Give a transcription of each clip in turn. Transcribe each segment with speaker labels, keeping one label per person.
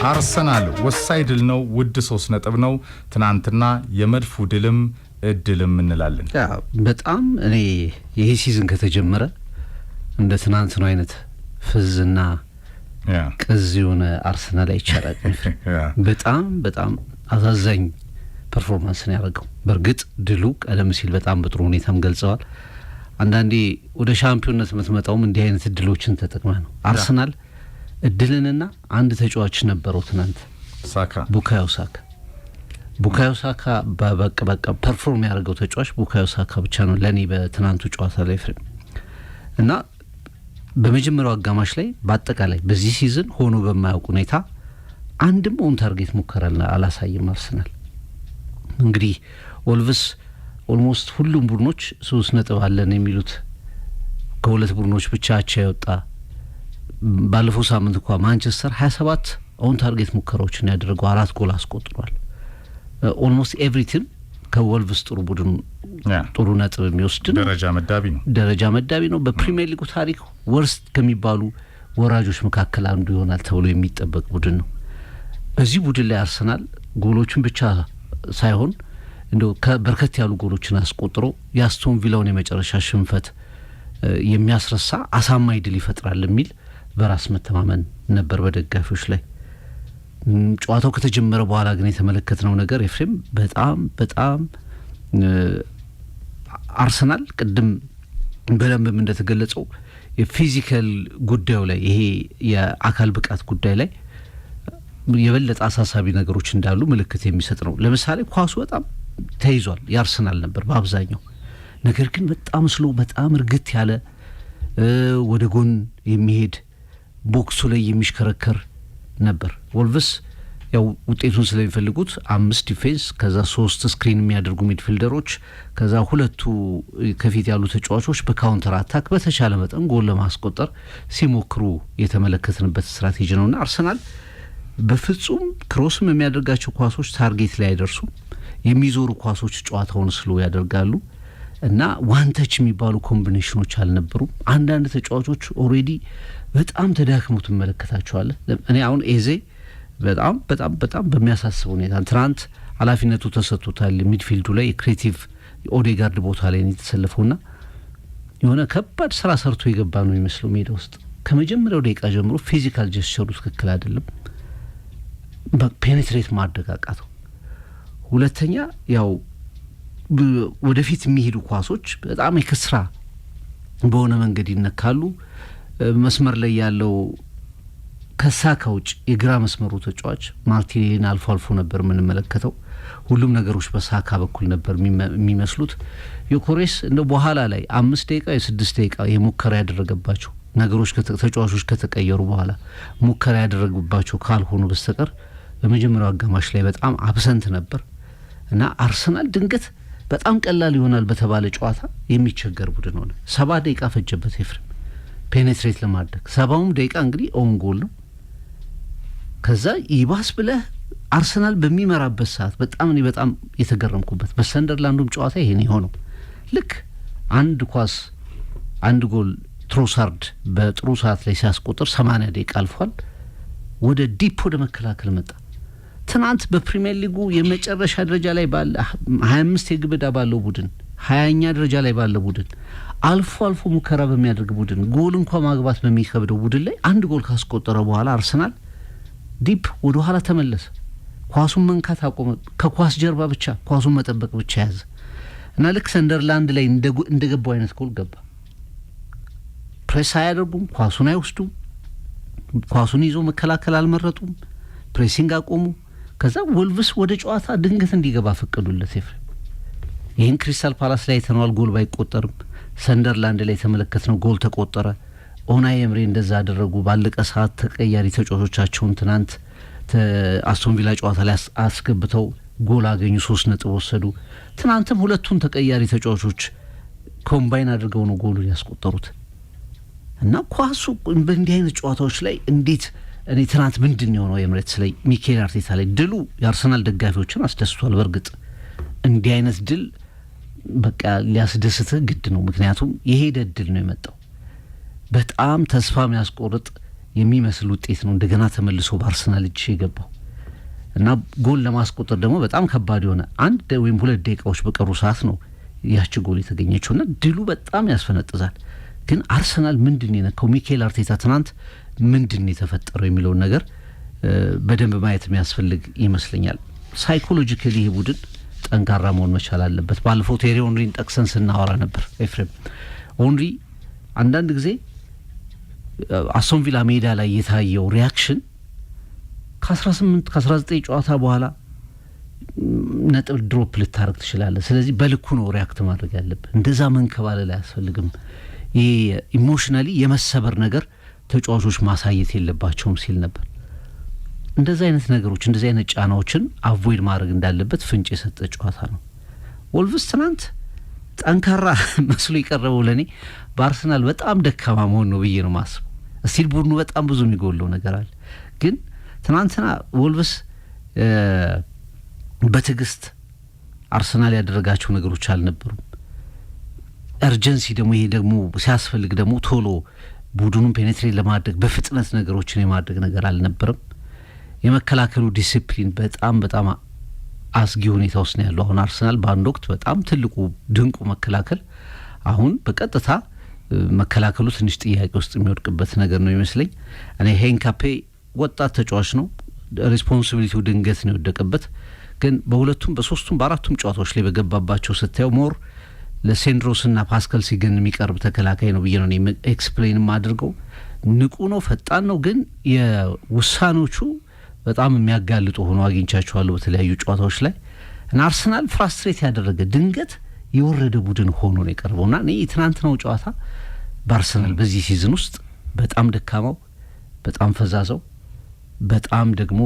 Speaker 1: አርሰናል ወሳኝ ድል ነው ውድ 3 ነጥብ ነው ትናንትና የመድፉ ድልም እድልም እንላለን
Speaker 2: በጣም እኔ ይሄ ሲዝን ከተጀመረ እንደ ትናንት ነው አይነት ፍዝና ቅዝዩን አርሰናል አይቻላል በጣም አዛዛኝ ፐርፎርማንስ ነው ያደረገው በርግጥ ድሉ ቀደም ሲል በጣም በጥሩ ሁኔታም ገልጸዋል አንዳንዴ ወደ ሻምፒዮንነት መጥመጣውም እንዲህ አይነት እድሎችን ተጠቅመ ነው አርሰናል እድልንና አንድ ተጫዋች ነበረው ትናንት ቡካዮ ሳካ በቃ ፐርፎርም ያደረገው ተጫዋች ቡካዮ ሳካ ብቻ ነው ለኔ በትናንቱ ጨዋታ ላይ ፍሬም እና በመጀመሪያው አጋማሽ ላይ በአጠቃላይ በዚህ ሲዝን ሆኖ በማያውቅ ሁኔታ አንድም ኦን ታርጌት ሙከራ አላሳየም አርሰናል እንግዲህ ወልቭስ ኦልሞስት ሁሉም ቡድኖች 3 ነጥብ አለን የሚሉት ከሁለት ቡድኖች ብቻ አቻ ያወጣ ባለፈው ሳምንት እንኳን ማንቸስተር 27 ኦን ታርጌት ሙከራዎችን ያደረገው 4 ጎል አስቆጥሯል ኦልሞስት ኤቭሪቲንግ ከወልቭስ ጥሩ ቡድን ጥሩ ነጥብ የሚወስድ ነው ደረጃ መዳቢ ነው በፕሪሚየር ሊጉ ታሪክ ወርስት ከሚባሉ ወራጆች መካከል አንዱ ይሆናል ተብሎ የሚጠበቅ ቡድን ነው በዚህ ቡድን ላይ አርሰናል ጎሎችን ብቻ ሳይሆን እንደው ከበርከት ያሉ ጎሎችን አስቆጥሮ ያስቶን ቪላውን የመጨረሻ ሽንፈት የሚያስረሳ አሳማኝ ድል ይፈጥራል የሚል በራስ መተማመን ነበር በደጋፊዎች ላይ ጨዋታው ከተጀመረ በኋላ ግን የተመለከተው ነገር ኤፍሬም በጣም አርሰናል ቅድም በደንብ እንደተገለጸው የፊዚካል ጉዳዩ ላይ ይሄ የአካል ብቃት ጉዳይ ላይ የበለጠ አሳሳቢ ነገሮች እንዳሉ ምልክት የሚሰጥ ነው ለምሳሌ ኳሱ በጣም ተይዟል ያርሰናል ነበር በአብዛኛው ነገር ግን በጣም ስሎ በጣም እርግት ያለ ወደ ጎን የሚሄድ ቦክሱ ላይ የሚሽከረከር ነበር ወልቭስ ያው ውጤቱን ስለሚፈልጉት 5 ዲፌንስ ከዛ 3 ስክሪን የሚያደርጉ ሚድፊልደሮች ከዛ ሁለቱ ከፊት ያሉ ተጫዋቾች በካውንተር አታክ በተቻለ መጠን ጎል ለማስቆጠር ሲሞክሩ የተመለከትንበት ስትራቴጂ ነውና አርሰናል በፍጹም ክሮስም የሚያደርጋቸው ኳሶች ታርጌት ላይ አይደርሱም የሚዞሩ ኳሶች ጨዋታውን ስሎ ያደርጋሉ እና ዋን ተች የሚባሉ ኮምቢኔሽኖች አልነበሩም አንዳንድ ተጫዋቾች ኦሬዲ በጣም ተዳክመው ተመለከታቸዋል እኔ አሁን ኤዜ በጣም በሚያሳስብ ሁኔታ ትናንት ኃላፊነቱ ተሰጥቶታል ሚድፊልዱ ላይ ክሬቲቭ ኦዴጋርድ ቦታ ላይ ነው የተሰለፈውና የሆነ ከባድ ስራ ሰርቶ የገባ ነው የሚመስለው ሜዳ ውስጥ ከመጀመሪያው ደቂቃ ጀምሮ ፊዚካል ጀስቸሩ ትክክል አይደለም በፔኔትሬት ማደጋጋቱ ሁለተኛ ያው ወደፊት የሚሄዱ ኳሶች በጣም የክስራ በሆነ መንገድ ይነካሉ መስመር ላይ ያለው ከሳካ ውጭ የግራ መስመሩ ተጫዋች ማርቲኔሊን አልፎ ነበር የምንመለከተው ሁሉም ነገሮች በሳካ በኩል ነበር የሚመስሉት ዮኮሬስ እንደ በኋላ ላይ 5 ደቂቃ የ6 ደቂቃ የሙከራ ያደረገባቸው ነገሮች ተጫዋቾች ከተቀየሩ በኋላ ሙከራ ያደረጉባቸው ካልሆኑ በስተቀር በመጀመሪያው አጋማሽ ላይ በጣም አብሰንት ነበር እና አርሰናል ድንገት በጣም ቀላል ይሆናል በተባለ ጨዋታ የሚቸገር ቡድን ሆነ 7 ደቂቃ ፈጀበት ኤፍሬም ፔኔትሬት ለማድረግ 7ም ደቂቃ እንግዲህ ኦን ጎል ነው ከዛ ይባስ ብለህ አርሰናል በሚመራበት ሰዓት በጣም የተገረምኩበት በሰንደርላንዱም ጨዋታ ይሄ ነው የሆነው ልክ አንድ ጎል ትሮሳርድ በጥሩ ሰዓት ላይ ሲያስቆጥር 80 ደቂቃ አልፏል ወደ ዲፕ ወደ መከላከል መጣ ትናንት በፕሪሚየር ሊጉ የመጨረሻ ደረጃ ላይ ባለ 25 የግብ ዕዳ ባለው ቡድን 20ኛ ደረጃ ላይ ባለው ቡድን አልፎ ሙከራ በሚያደርግ ቡድን ጎል እንኳን ማግባት በሚከብደው ቡድን ላይ አንድ ጎል ካስቆጠረ በኋላ አርሰናል ዲፕ ወደ ኋላ ተመለሰ ኳሱን መንካት አቆመ ከኳስ ጀርባ ብቻ ኳሱን መጠበቅ ብቻ ያዘ እና ልክ ሰንደርላንድ ላይ እንደገባው አይነት ጎል ገባ ፕሬስ አያደርጉም ኳሱን አይወስዱም ኳሱን ይዞ መከላከል አልመረጡም ፕሬሲንግ አቆሙ ከዛ ወልቭስ ወደ ጨዋታ ድንገት እንዲገባ ፈቀዱለት ኤፍሬም ይሄን ክሪስታል ፓላስ ላይ ተነዋል ጎል ባይቆጠርም ሰንደርላንድ ላይ ተመለከተነው ጎል ተቆጠረ ኦናይ ኤምሪ እንደዛ አደረጉ ባለቀ ሰዓት ተቀያሪ ተጫዋቾቻቸውን ትናንት አስቶን ቪላ ጨዋታ ላይ አስገብተው ጎል አገኙ 3 ነጥብ ወሰዱ ትናንትም ሁለቱን ተቀያሪ ተጫዋቾች ኮምባይን አድርገው ነው ጎሉን ያስቆጠሩት እና ኳሱ በእንዲህ አይነት ጨዋታዎች ላይ እንዴት እኔ ትናንት ምንድን ነው ኤምሬትስ ላይ ሚኬል አርቴታ ላይ ድሉ የአርሰናል ደጋፊዎችን አስደስቷል በርግጥ እንዲህ አይነት ድል በቃ ሊያስደስትህ ግድ ነው ምክንያቱም የሄደ ድል ነው የመጣው በጣም ተስፋ የሚያስቆርጥ የሚመስል ውጤት ነው እንደገና ተመልሶ በአርሰናል እጅ የገባው እና ጎል ለማስቆጠር ደግሞ በጣም ከባድ የሆነ 1 ወይም 2 ደቂቃዎች በቀሩ ሰዓት ነው ያቺ ጎል የተገኘችውና ድሉ በጣም ያስፈነጥዛል። ግን አርሰናል ምንድን ነው የነካው? ሚኬል አርቴታ ትናንት ምንድን ነው የተፈጠረው የሚለውን ነገር በደንብ ማየት የሚያስፈልግ ይመስለኛል። ሳይኮሎጂካሊ ይሄ ቡድን ጠንካራ መሆን መቻል አለበት። ባለፈው ቴሪ ኦንሪን ጠቅሰን ስናወራ ነበር። ኤፍሬም ኦንሪ አንዳንድ ጊዜ አስቶን ቪላ ሜዳ ላይ የታየው ሪያክሽን ከ18 ከ19 ጨዋታ በኋላ ነጥብ ድሮፕ ልታረግ ትችላለህ። ስለዚህ በልኩ ነው ሪያክት ማድረግ ያለብህ። እንደዛ መንከባለል አያስፈልግም። ይሄ ኢሞሽናሊ የመሰበር ነገር ተጫዋቾች ማሳየት የለባቸውም ሲል ነበር። እንደዚህ አይነት ነገሮች እንደዚህ አይነት ጫናዎችን አቮይድ ማድረግ እንዳለበት ፍንጭ የሰጠ ጨዋታ ነው። ወልቭስ ትናንት ጠንካራ መስሎ የቀረበው ለኔ በአርሰናል በጣም ደካማ መሆን ነው ብዬ ነው ማስበው። ስቲል ቡድኑ በጣም ብዙ የሚጎለው ነገር አለ። ግን ትናንትና ወልቭስ በትዕግስት አርሰናል ያደረጋቸው ነገሮች አልነበሩም። እርጀንሲ ደግሞ ይሄ ደግሞ ሲያስፈልግ ደግሞ ቶሎ ቡድኑን ፔኔትሬት ለማድረግ በፍጥነት ነገሮችን የማድረግ ነገር አልነበረም። የመከላከሉ ዲሲፕሊን በጣም አስጊ ሁኔታ ውስጥ ነው ያለው። አሁን አርሰናል በአንድ ወቅት በጣም ትልቁ ድንቁ መከላከል አሁን በቀጥታ መከላከሉ ትንሽ ጥያቄ ውስጥ የሚወድቅበት ነገር ነው ይመስለኝ። እኔ ሄንካፔ ወጣት ተጫዋች ነው፣ ሪስፖንሲቢሊቲው ድንገት ነው የወደቀበት። ግን በሁለቱም በሶስቱም በአራቱም ጨዋታዎች ላይ በገባባቸው ስታየው ሞር ለሴንድሮስና ፓስካል ሲገን የሚቀርብ ተከላካይ ነው ብዬ ነው ኤክስፕሌን ማድርገው። ንቁ ነው፣ ፈጣን ነው፣ ግን የውሳኔዎቹ በጣም የሚያጋልጡ ሆኖ አግኝቻቸዋለሁ በተለያዩ ጨዋታዎች ላይ እና አርሰናል ፍራስትሬት ያደረገ ድንገት የወረደ ቡድን ሆኖ ነው የቀርበውና እኔ የትናንትናው ጨዋታ በአርሰናል በዚህ ሲዝን ውስጥ በጣም ደካማው፣ በጣም ፈዛዛው፣ በጣም ደግሞ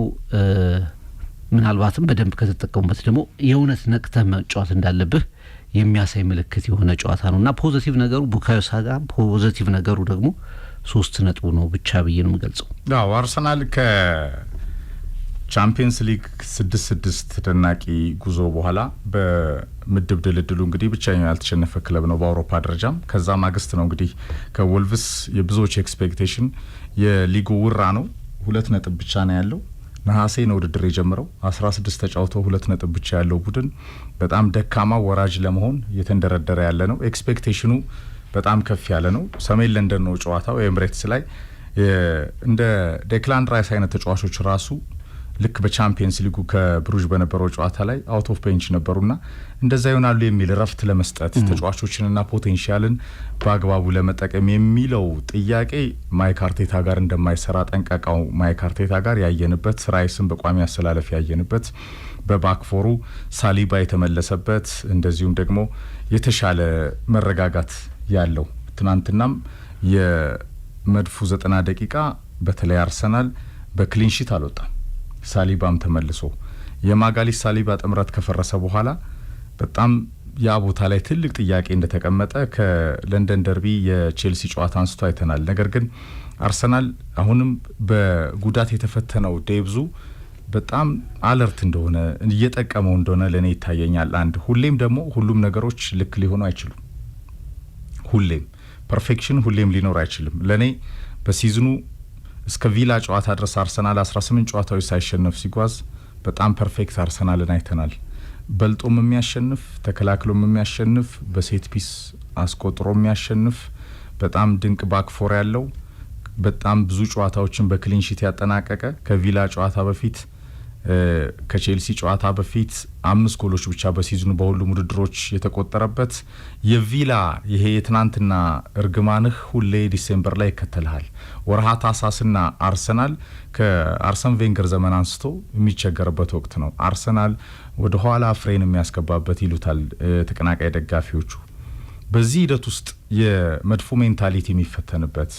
Speaker 2: ምናልባትም በደንብ ከተጠቀሙበት ደግሞ የእውነት ነቅተህ መጫወት እንዳለብህ የሚያሳይ ምልክት የሆነ ጨዋታ ነውና ፖዚቲቭ ነገሩ ቡካዮ ሳካ፣ ፖዚቲቭ ነገሩ ደግሞ 3 ነጥብ ነው ብቻ ብዬ ነው የምገልጸው።
Speaker 1: አዎ አርሰናል ከቻምፒየንስ ሊግ 6-6 ተደናቂ ጉዞ በኋላ በምድብ ድልድሉ እንግዲህ ብቻኛው ያልተሸነፈ ክለብ ነው በአውሮፓ ደረጃም። ከዛ ማግስት ነው እንግዲህ ከወልቭስ የብዙዎች ኤክስፔክቴሽን የሊጉ ውራ ነው 2 ነጥብ ብቻ ነው ያለው። ነሐሴ ነው ውድድር የጀመረው 16 ተጫውቶ 2 ነጥብ ብቻ ያለው ቡድን በጣም ደካማ ወራጅ ለመሆን እየተንደረደረ ያለ ነው። ኤክስፔክቴሽኑ በጣም ከፍ ያለ ነው። ሰሜን ለንደን ነው ጨዋታው ኤምሬትስ ላይ እንደ ዴክላን ራይስ አይነት ተጫዋቾች ራሱ ልክ በቻምፒየንስ ሊጉ ከብሩጅ በነበረው ጨዋታ ላይ አውት ኦፍ ቤንች ነበሩና እንደዛ ይሆናሉ የሚል ረፍት ለመስጠት ተጫዋቾችንና ፖቴንሻልን በአግባቡ ለመጠቀም የሚለው ጥያቄ ማይክ አርቴታ ጋር እንደማይሰራ ጠንቃቃው ማይክ አርቴታ ጋር ያየንበት፣ ራይስን በቋሚ አሰላለፍ ያየንበት፣ በባክፎሩ ሳሊባ የተመለሰበት፣ እንደዚሁም ደግሞ የተሻለ መረጋጋት ያለው ትናንትናም የመድፉ 90 ደቂቃ በተለይ አርሰናል በክሊንሺት አልወጣም። ሳሊባም ተመልሶ የማጋሊስ ሳሊባ ጥምረት ከፈረሰ በኋላ በጣም ያ ቦታ ላይ ትልቅ ጥያቄ እንደተቀመጠ ከለንደን ደርቢ የቼልሲ ጨዋታ አንስቶ አይተናል። ነገር ግን አርሰናል አሁንም በጉዳት የተፈተነው ዴብዙ በጣም አለርት እንደሆነ እየጠቀመው እንደሆነ ለኔ ይታየኛል። አንድ ሁሌም ደግሞ ሁሉም ነገሮች ልክ ሊሆኑ አይችሉም። ሁሌም ፐርፌክሽን ሁሌም ሊኖር አይችልም። ለኔ በሲዝኑ እስከ ቪላ ጨዋታ ድረስ አርሰናል 18 ጨዋታዎች ሳይሸነፍ ሲጓዝ በጣም ፐርፌክት አርሰናልን አይተናል። በልጦም የሚያሸንፍ፣ ተከላክሎም የሚያሸንፍ፣ በሴት ፒስ አስቆጥሮ የሚያሸንፍ በጣም ድንቅ ባክፎር ያለው በጣም ብዙ ጨዋታዎችን በክሊንሺት ያጠናቀቀ ከቪላ ጨዋታ በፊት ከቼልሲ ጨዋታ በፊት 5 ጎሎች ብቻ በሲዝኑ በሁሉም ውድድሮች የተቆጠረበት የቪላ ይሄ የትናንትና እርግማንህ ሁሌ ዲሴምበር ላይ ይከተልሃል። ወርሃ ታህሳስና አርሰናል ከአርሰን ቬንገር ዘመን አንስቶ የሚቸገርበት ወቅት ነው። አርሰናል ወደ ኋላ ፍሬን የሚያስገባበት ይሉታል ተቀናቃይ ደጋፊዎቹ። በዚህ ሂደት ውስጥ የመድፎ ሜንታሊቲ የሚፈተንበት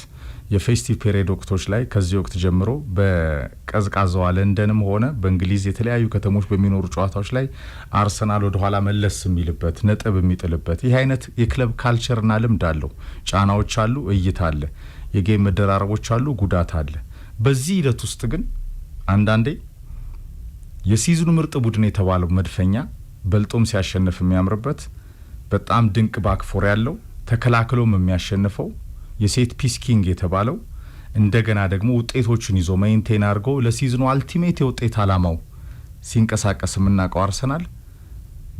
Speaker 1: የፌስቲቭ ፔሪድ ወቅቶች ላይ ከዚህ ወቅት ጀምሮ በቀዝቃዛዋ ለንደንም ሆነ በእንግሊዝ የተለያዩ ከተሞች በሚኖሩ ጨዋታዎች ላይ አርሰናል ወደ ኋላ መለስ የሚልበት ነጥብ የሚጥልበት ይህ አይነት የክለብ ካልቸርና ልምድ አለው። ጫናዎች አሉ፣ እይታ አለ፣ የጌም መደራረቦች አሉ፣ ጉዳት አለ። በዚህ ሂደት ውስጥ ግን አንዳንዴ የሲዝኑ ምርጥ ቡድን የተባለው መድፈኛ በልጦም ሲያሸንፍ የሚያምርበት በጣም ድንቅ ባክፎር ያለው ተከላክሎም የሚያሸንፈው የሴት ፒስ ኪንግ የተባለው እንደገና ደግሞ ውጤቶችን ይዞ ሜንቴን አድርጎ ለሲዝኑ አልቲሜት የውጤት አላማው ሲንቀሳቀስ የምናውቀው አርሰናል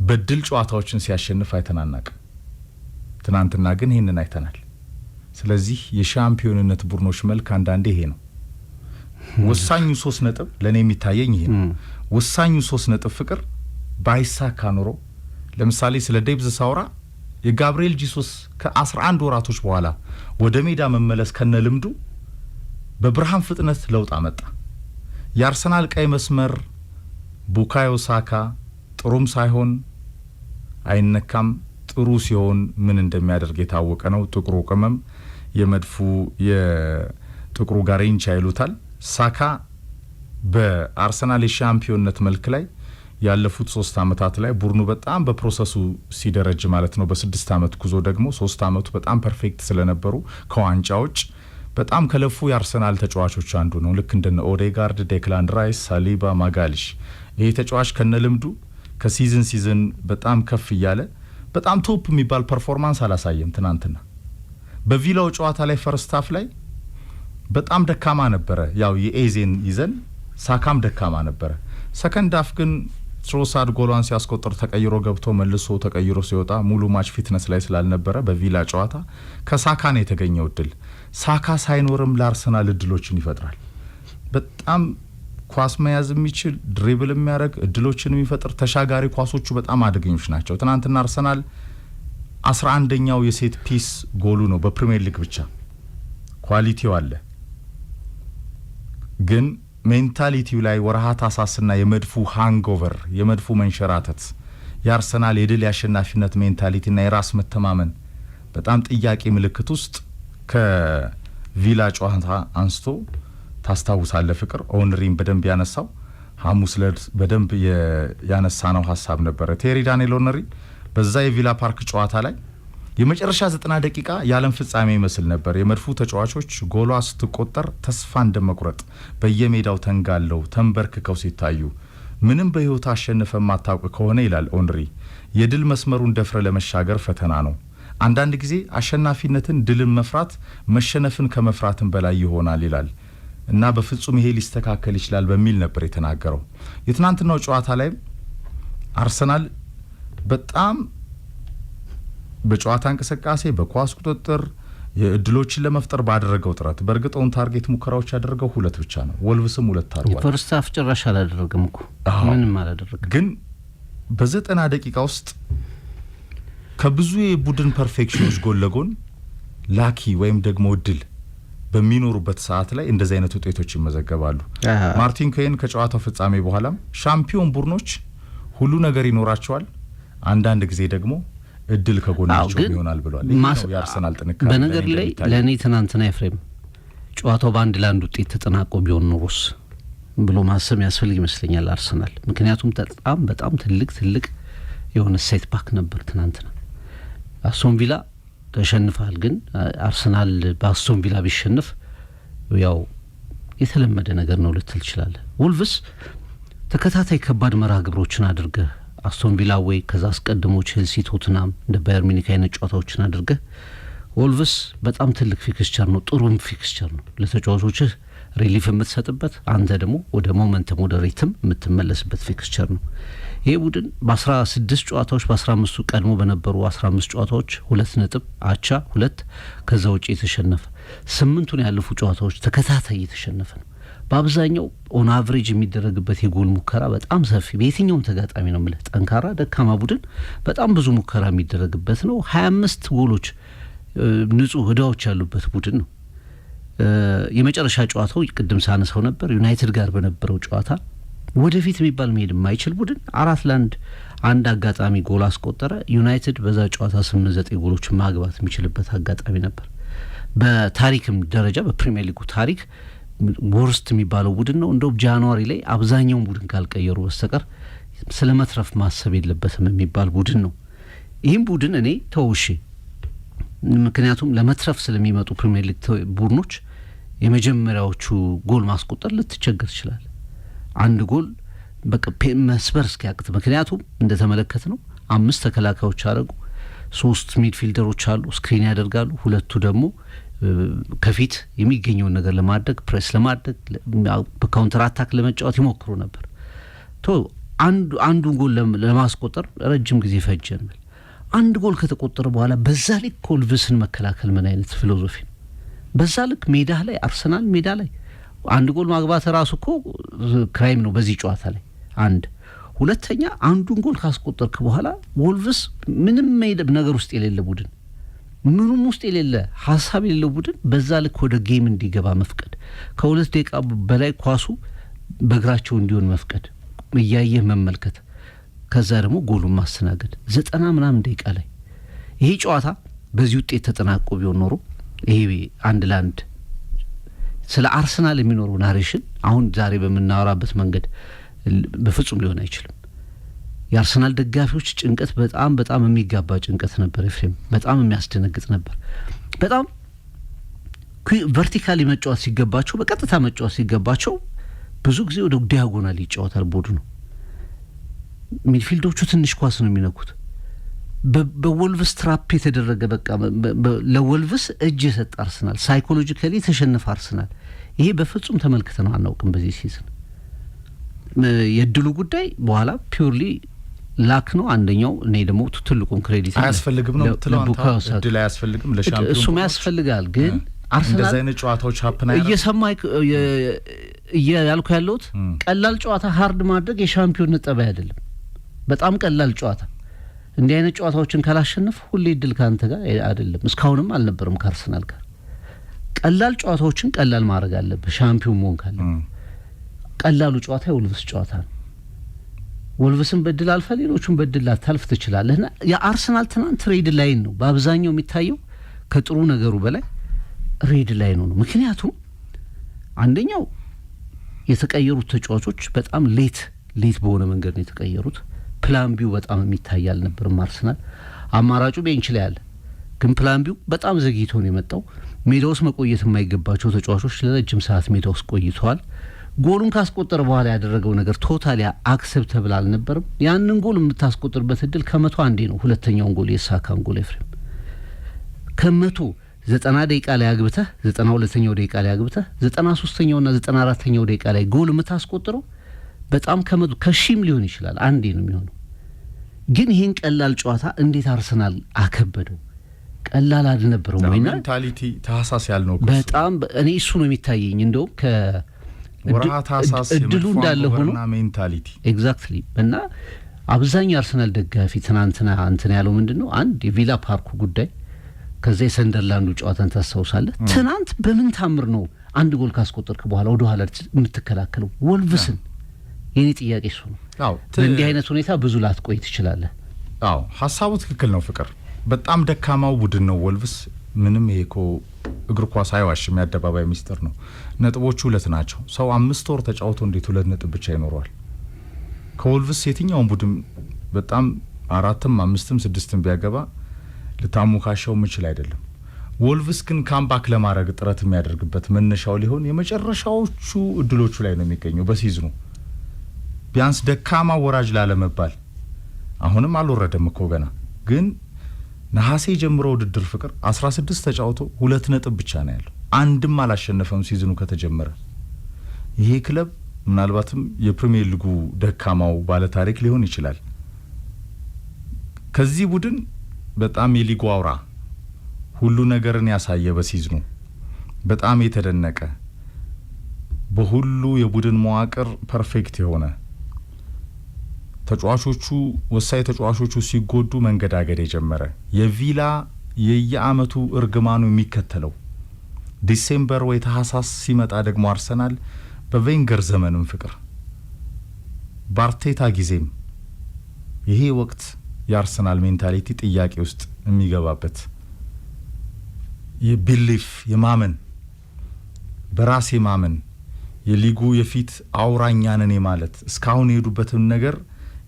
Speaker 1: በድል ጨዋታዎችን ሲያሸንፍ አይተናናቅ። ትናንትና ግን ይሄንን አይተናል። ስለዚህ የሻምፒዮንነት ቡድኖች መልክ አንዳንዴ ይሄ ነው። ወሳኙ 3 ነጥብ ለኔ የሚታየኝ ይሄ ነው። ወሳኙ 3 ነጥብ ፍቅር ባይሳካ ኖሮ ለምሳሌ ስለ ዴብዝ ሳውራ የጋብሪኤል ጂሱስ ከ11 ወራቶች በኋላ ወደ ሜዳ መመለስ ከነ ልምዱ በብርሃን ፍጥነት ለውጥ አመጣ። የአርሰናል ቀይ መስመር ቡካዮ ሳካ ጥሩም ሳይሆን አይነካም፣ ጥሩ ሲሆን ምን እንደሚያደርግ የታወቀ ነው። ጥቁሩ ቅመም የመድፉ የጥቁሩ ጋሬንቻ ይሉታል። ሳካ በአርሰናል የሻምፒዮንነት መልክ ላይ ያለፉት 3 አመታት ላይ ቡድኑ በጣም በፕሮሰሱ ሲደረጅ ማለት ነው። በ6 አመት ጉዞ ደግሞ 3 አመቱ በጣም ፐርፌክት ስለነበሩ ከዋንጫዎች በጣም ከለፉ የአርሰናል ተጫዋቾች አንዱ ነው። ልክ እንደነ ኦዴጋርድ፣ ዴክላን ራይስ፣ ሳሊባ፣ ማጋሊሽ ይሄ ተጫዋች ከነልምዱ ከሲዝን በጣም ከፍ እያለ በጣም ቶፕ የሚባል ፐርፎርማንስ አላሳየም። ትናንትና በቪላው ጨዋታ ላይ ፈርስት ሃፍ ላይ በጣም ደካማ ነበረ። ያው የኤዜን ይዘን ሳካም ደካማ ነበረ። ሰከንድ ሃፍ ግን ትሮሳርድ ጎሏን ሲያስቆጥር ተቀይሮ ገብቶ መልሶ ተቀይሮ ሲወጣ ሙሉ ማች ፊትነስ ላይ ስላልነበረ በቪላ ጨዋታ ከሳካ ነው የተገኘው እድል። ሳካ ሳይኖርም ለአርሰናል እድሎችን ይፈጥራል። በጣም ኳስ መያዝ የሚችል ድሪብል የሚያደርግ እድሎችን የሚፈጥር ተሻጋሪ ኳሶቹ በጣም አደገኞች ናቸው። ትናንትና አርሰናል 11ኛው የሴት ፒስ ጎሉ ነው በፕሪሚየር ሊግ ብቻ። ኳሊቲው አለ ግን ሜንታሊቲው ላይ ወርሃ ታሳስና የመድፉ ሃንጎቨር የመድፉ መንሸራተት የአርሰናል የድል ያሸናፊነት ሜንታሊቲና የራስ መተማመን በጣም ጥያቄ ምልክት ውስጥ ከቪላ ጨዋታ አንስቶ ታስታውሳለህ ፍቅር። ኦንሪም በደንብ ያነሳው ሐሙስ ዕለት በደንብ ያነሳነው ሐሳብ ነበረ። ቴሪ ዳንኤል ኦንሪ በዛ የቪላ ፓርክ ጨዋታ ላይ የመጨረሻ 90 ደቂቃ ያለም ፍጻሜ ይመስል ነበር። የመድፉ ተጫዋቾች ጎሏ ስትቆጠር ተስፋ እንደመቁረጥ በየሜዳው ተንጋለው ተንበርክከው ሲታዩ ምንም በህይወት አሸንፈ ማታውቅ ከሆነ ይላል ኦንሪ የድል መስመሩን ደፍረ ለመሻገር ፈተና ነው። አንዳንድ ጊዜ አሸናፊነትን ድልን መፍራት መሸነፍን ከመፍራትን በላይ ይሆናል ይላል እና በፍጹም ይሄ ሊስተካከል ይችላል በሚል ነበር የተናገረው። የትናንትናው ጨዋታ ላይ አርሰናል በጣም በጨዋታ እንቅስቃሴ በኳስ ቁጥጥር የእድሎችን ለመፍጠር ባደረገው ጥረት በእርግጥ ኦን ታርጌት ሙከራዎች ያደረገው 2 ብቻ ነው። ወልቭስም 2 አድርጓል።
Speaker 2: ፈርስት ሃፍ ጭራሽ አላደረገም እኮ ምንም አላደረገም።
Speaker 1: ግን በ90 ደቂቃ ውስጥ ከብዙ የቡድን ፐርፌክሽኖች ጎን ለጎን ላኪ ወይም ደግሞ እድል በሚኖሩበት ሰዓት ላይ እንደዚህ አይነት ውጤቶች ይመዘገባሉ። ማርቲን ኮይን ከጨዋታው ፍጻሜ በኋላም ሻምፒዮን ቡድኖች ሁሉ ነገር ይኖራቸዋል፣ አንዳንድ ጊዜ ደግሞ እድል ከጎናቸው ይሆናል ብሏል። ይሄ ነው የአርሰናል ጥንካሬ።
Speaker 2: በነገር ላይ ለኔ ትናንትና ኤፍሬም ጨዋታው በአንድ ለአንድ ውጤት ተጠናቆ ቢሆን ኖሮስ ብሎ ማሰብ ያስፈልግ ይመስለኛል አርሰናል። ምክንያቱም በጣም ትልቅ የሆነ ሴት ባክ ነበር ትናንትና። አስቶን ቪላ ተሸንፋል፣ ግን አርሰናል በአስቶን ቪላ ቢሸንፍ ያው የተለመደ ነገር ነው ልትል ይችላል። ወልቭስ ተከታታይ ከባድ መርሃ ግብሮችን አድርገ አስቶን ቪላ ወይ ከዛ አስቀድሞ ቼልሲ፣ ቶትናም እንደ ባየር ሚኒክ አይነት ጨዋታዎችን አድርገ ወልቭስ በጣም ትልቅ ፊክስቸር ነው፣ ጥሩም ፊክስቸር ነው ለተጫዋቾች ሪሊፍ የምትሰጥበት አንተ ደግሞ ወደ ሞመንተም ወደ ሪትም የምትመለስበት ፊክስቸር ነው። ይሄ ቡድን በ16 ጨዋታዎች በ15ቱ ቀድሞ በነበሩ 15 ጨዋታዎች 2 ነጥብ አቻ 2 ከዛ ውጪ የተሸነፈ 8ቱን ያለፉ ጨዋታዎች ተከታታይ የተሸነፈ ነው። በአብዛኛው ኦን አቨሬጅ የሚደረግበት የጎል ሙከራ በጣም ሰፊ በየትኛውም ተጋጣሚ ነው ማለት ጠንካራ ደካማ ቡድን በጣም ብዙ ሙከራ የሚደረግበት ነው። 25 ጎሎች ንጹህ ህዳዎች ያሉበት ቡድን ነው። የመጨረሻ ጨዋታው ቅድም ሳነሳው ነበር ዩናይትድ ጋር በነበረው ጨዋታ ወደፊት የሚባል መሄድ የማይችል ቡድን 4-1 አንድ አጋጣሚ ጎል አስቆጠረ። ዩናይትድ በዛ ጨዋታ 8-9 ጎሎች ማግባት የሚችልበት አጋጣሚ ነበር። በታሪክም ደረጃ በፕሪሚየር ሊጉ ታሪክ ወርስት የሚባለው ቡድን ነው። እንደው ጃንዋሪ ላይ አብዛኛውን ቡድን ካልቀየሩ በስተቀር ስለመትረፍ ማሰብ የለበትም የሚባል ቡድን ነው። ይህም ቡድን እኔ ተውሺ ምክንያቱም ለመትረፍ ስለሚመጡ ፕሪሚየር ሊግ ቡድኖች የመጀመሪያዎቹ ጎል ማስቆጠር ልትቸገር ይችላል። አንድ ጎል በቃ መስበር እስኪያቅት ምክንያቱም እንደተመለከት ነው 5 ተከላካዮች አረጉ፣ 3 ሚድፊልደሮች አሉ ስክሪን ያደርጋሉ፣ 2 ደግሞ ከፊት የሚገኘውን ነገር ለማድረግ ፕሬስ ለማድረግ በካውንተር አታክ ለመጫወት ይሞክሩ ነበር። አንዱን ጎል ለማስቆጠር ረጅም ጊዜ ፈጀን። አንድ ጎል ከተቆጠረ በኋላ በዛ ልክ ወልቭስን መከላከል ምን አይነት ፊሎሶፊ ነው? በዛ ልክ ሜዳ ላይ አርሰናል ሜዳ ላይ አንድ ጎል ማግባት ራሱ እኮ ክራይም ነው በዚህ ጨዋታ ላይ። ሁለተኛ አንዱን ጎል ካስቆጠርክ በኋላ ወልቭስ ምንም ነገር ውስጥ የሌለ ቡድን፣ ምንም ውስጥ የሌለ ሀሳብ የሌለው ቡድን በዛ ልክ ወደ ጌም እንዲገባ መፍቀድ፣ ከሁለት ደቂቃ በላይ ኳሱ በእግራቸው እንዲሆን መፍቀድ፣ እያየህ መመልከት፣ ከዛ ደግሞ ጎሉን ማስተናገድ 90 ምናምን ደቂቃ ላይ ይሄ ጨዋታ በዚህ ውጤት ተጠናቆ ቢሆን ኖሮ ይሄ 1-1 ስለ አርሰናል የሚኖረው ናሬሽን አሁን ዛሬ በምናወራበት መንገድ በፍጹም ሊሆን አይችልም። የአርሰናል ደጋፊዎች ጭንቀት በጣም የሚጋባ ጭንቀት ነበር። ኤፍሬም በጣም የሚያስደነግጥ ነበር። በጣም ቨርቲካሊ መጫወት ሲገባቸው፣ በቀጥታ መጫወት ሲገባቸው ብዙ ጊዜ ወደ ዲያጎናል ይጫወታል ቡድኑ። ሚድፊልዶቹ ትንሽ ኳስ ነው የሚነኩት። በወልቭስ ትራፕ የተደረገ በቃ ለወልቭስ እጅ የሰጠ አርሰናል፣ ሳይኮሎጂካሊ የተሸነፈ አርሰናል። ይሄ በፍጹም ተመልክተነው አናውቅም በዚህ ሲዝን። የድሉ ጉዳይ በኋላ ፒውርሊ ላክ ነው አንደኛው። እኔ ደግሞ ትልቁን ክሬዲት
Speaker 1: አያስፈልግም ነው ትላንታ ድል አያስፈልግም ለሻምፒዮን
Speaker 2: እሱም ያስፈልጋል። ግን አርሰናል
Speaker 1: እንደዛ አይነት ጨዋታዎች ሀፕን አይደለም
Speaker 2: እየሰማይ ያልኩ ያለሁት ቀላል ጨዋታ ሃርድ ማድረግ የሻምፒዮን ጠባይ አይደለም። በጣም ቀላል ጨዋታ እንዲህ አይነት ጨዋታዎችን ካላሸነፍ ሁሌ ድል ካንተ ጋር አይደለም። እስካሁንም አልነበረም ከአርሰናል ጋር። ቀላል ጨዋታዎችን ቀላል ማድረግ አለብህ ሻምፒዮን መሆን ካለ። ቀላሉ ጨዋታ የወልቭስ ጨዋታ ነው። ወልቭስን በድል አልፈ ሌሎቹን በድል ላታልፍ ትችላለህና የአርሰናል ትናንት ሬድ ላይን ነው በአብዛኛው የሚታየው። ከጥሩ ነገሩ በላይ ሬድ ላይን ነው። ምክንያቱም አንደኛው የተቀየሩት ተጫዋቾች በጣም ሌት በሆነ መንገድ ነው የተቀየሩት። ፕላን ቢው በጣም የሚታይ አልነበርም። አርሰናል አማራጩ ቤንች ላይ አለ፣ ግን ፕላን ቢው በጣም ዘግይቶ ነው የመጣው። ሜዳ ውስጥ መቆየት የማይገባቸው ተጫዋቾች ለረጅም ሰዓት ሜዳ ውስጥ ቆይተዋል። ጎሉን ካስቆጠረ በኋላ ያደረገው ነገር ቶታሊ አክሰፕተብል አልነበርም። ያንን ጎል የምታስቆጥርበት እድል ከመቶ አንዴ ነው። ሁለተኛውን ጎል የሳካን ጎል ኤፍሬም ከ190 ደቂቃ ላይ አግብተህ 92ኛው ደቂቃ ላይ አግብተህ 93ኛውና 94ኛው ደቂቃ ላይ ጎል የምታስቆጥረው በጣም ከሺም ሊሆን ይችላል አንዴ ነው የሚሆነው። ግን ይሄን ቀላል ጨዋታ እንዴት አርሰናል አከበደው? ቀላል አልነበረም ወይና
Speaker 1: ሜንታሊቲ ታሳስ ያልነው
Speaker 2: በጣም እኔ እሱ ነው የሚታየኝ። እንደው እድሉ እንዳለ ሆኖ
Speaker 1: ሜንታሊቲ
Speaker 2: ኤግዛክትሊ። እና አብዛኛው አርሰናል ደጋፊ ትናንትና ያለው ምንድነው አንድ የቪላ ፓርኩ ጉዳይ፣ ከዛ የሰንደርላንዱ ጨዋታን ታስታውሳለህ። ትናንት በምን ታምር ነው አንድ ጎል ካስቆጠርክ በኋላ ወደ ኋላ የምትከላከለው ወልቭስን? የኔ ጥያቄ እሱ ነው። በእንዲህ አይነት ሁኔታ ብዙ ላትቆይ ትችላለህ።
Speaker 1: ሀሳቡ ትክክል ነው ፍቅር። በጣም ደካማው ቡድን ነው ወልቭስ። ምንም ይሄ እኮ እግር ኳስ አይዋሽም፣ የአደባባይ ሚስጥር ነው። ነጥቦቹ 2 ናቸው። ሰው 5 ወር ተጫውቶ እንዴት 2 ነጥብ ብቻ ይኖረዋል? ከወልቭስ የትኛውን ቡድን በጣም 4ም 5ም 6ም ቢያገባ ልታሞካሻው ምችል አይደለም። ወልቭስ ግን ካምባክ ለማድረግ ጥረት የሚያደርግበት መነሻው ሊሆን የመጨረሻዎቹ እድሎቹ ላይ ነው የሚገኘው በሲዝኑ ቢያንስ ደካማ ወራጅ ላለመባል። አሁንም አልወረደም እኮ ገና። ግን ነሐሴ ጀምሮ ውድድር ፍቅር 16 ተጫውቶ 2 ነጥብ ብቻ ነው ያለው። አንድም አላሸነፈም ሲዝኑ ከተጀመረ። ይሄ ክለብ ምናልባትም የፕሪሚየር ሊጉ ደካማው ባለ ታሪክ ሊሆን ይችላል። ከዚህ ቡድን በጣም የሊጉ አውራ ሁሉ ነገርን ያሳየ በሲዝኑ በጣም የተደነቀ በሁሉ የቡድን መዋቅር ፐርፌክት የሆነ ተጫዋቾቹ ወሳኝ ተጫዋቾቹ ሲጎዱ መንገዳገድ የጀመረ የቪላ የየአመቱ እርግማኑ የሚከተለው ዲሴምበር ወይ ታህሳስ ሲመጣ ደግሞ አርሰናል በቬንገር ዘመንም ፍቅር ባርቴታ ጊዜም ይሄ ወቅት የአርሰናል ሜንታሊቲ ጥያቄ ውስጥ የሚገባበት የቢሊፍ የማመን በራስ የማመን የሊጉ የፊት አውራኛነን ማለት እስካሁን የሄዱበትን ነገር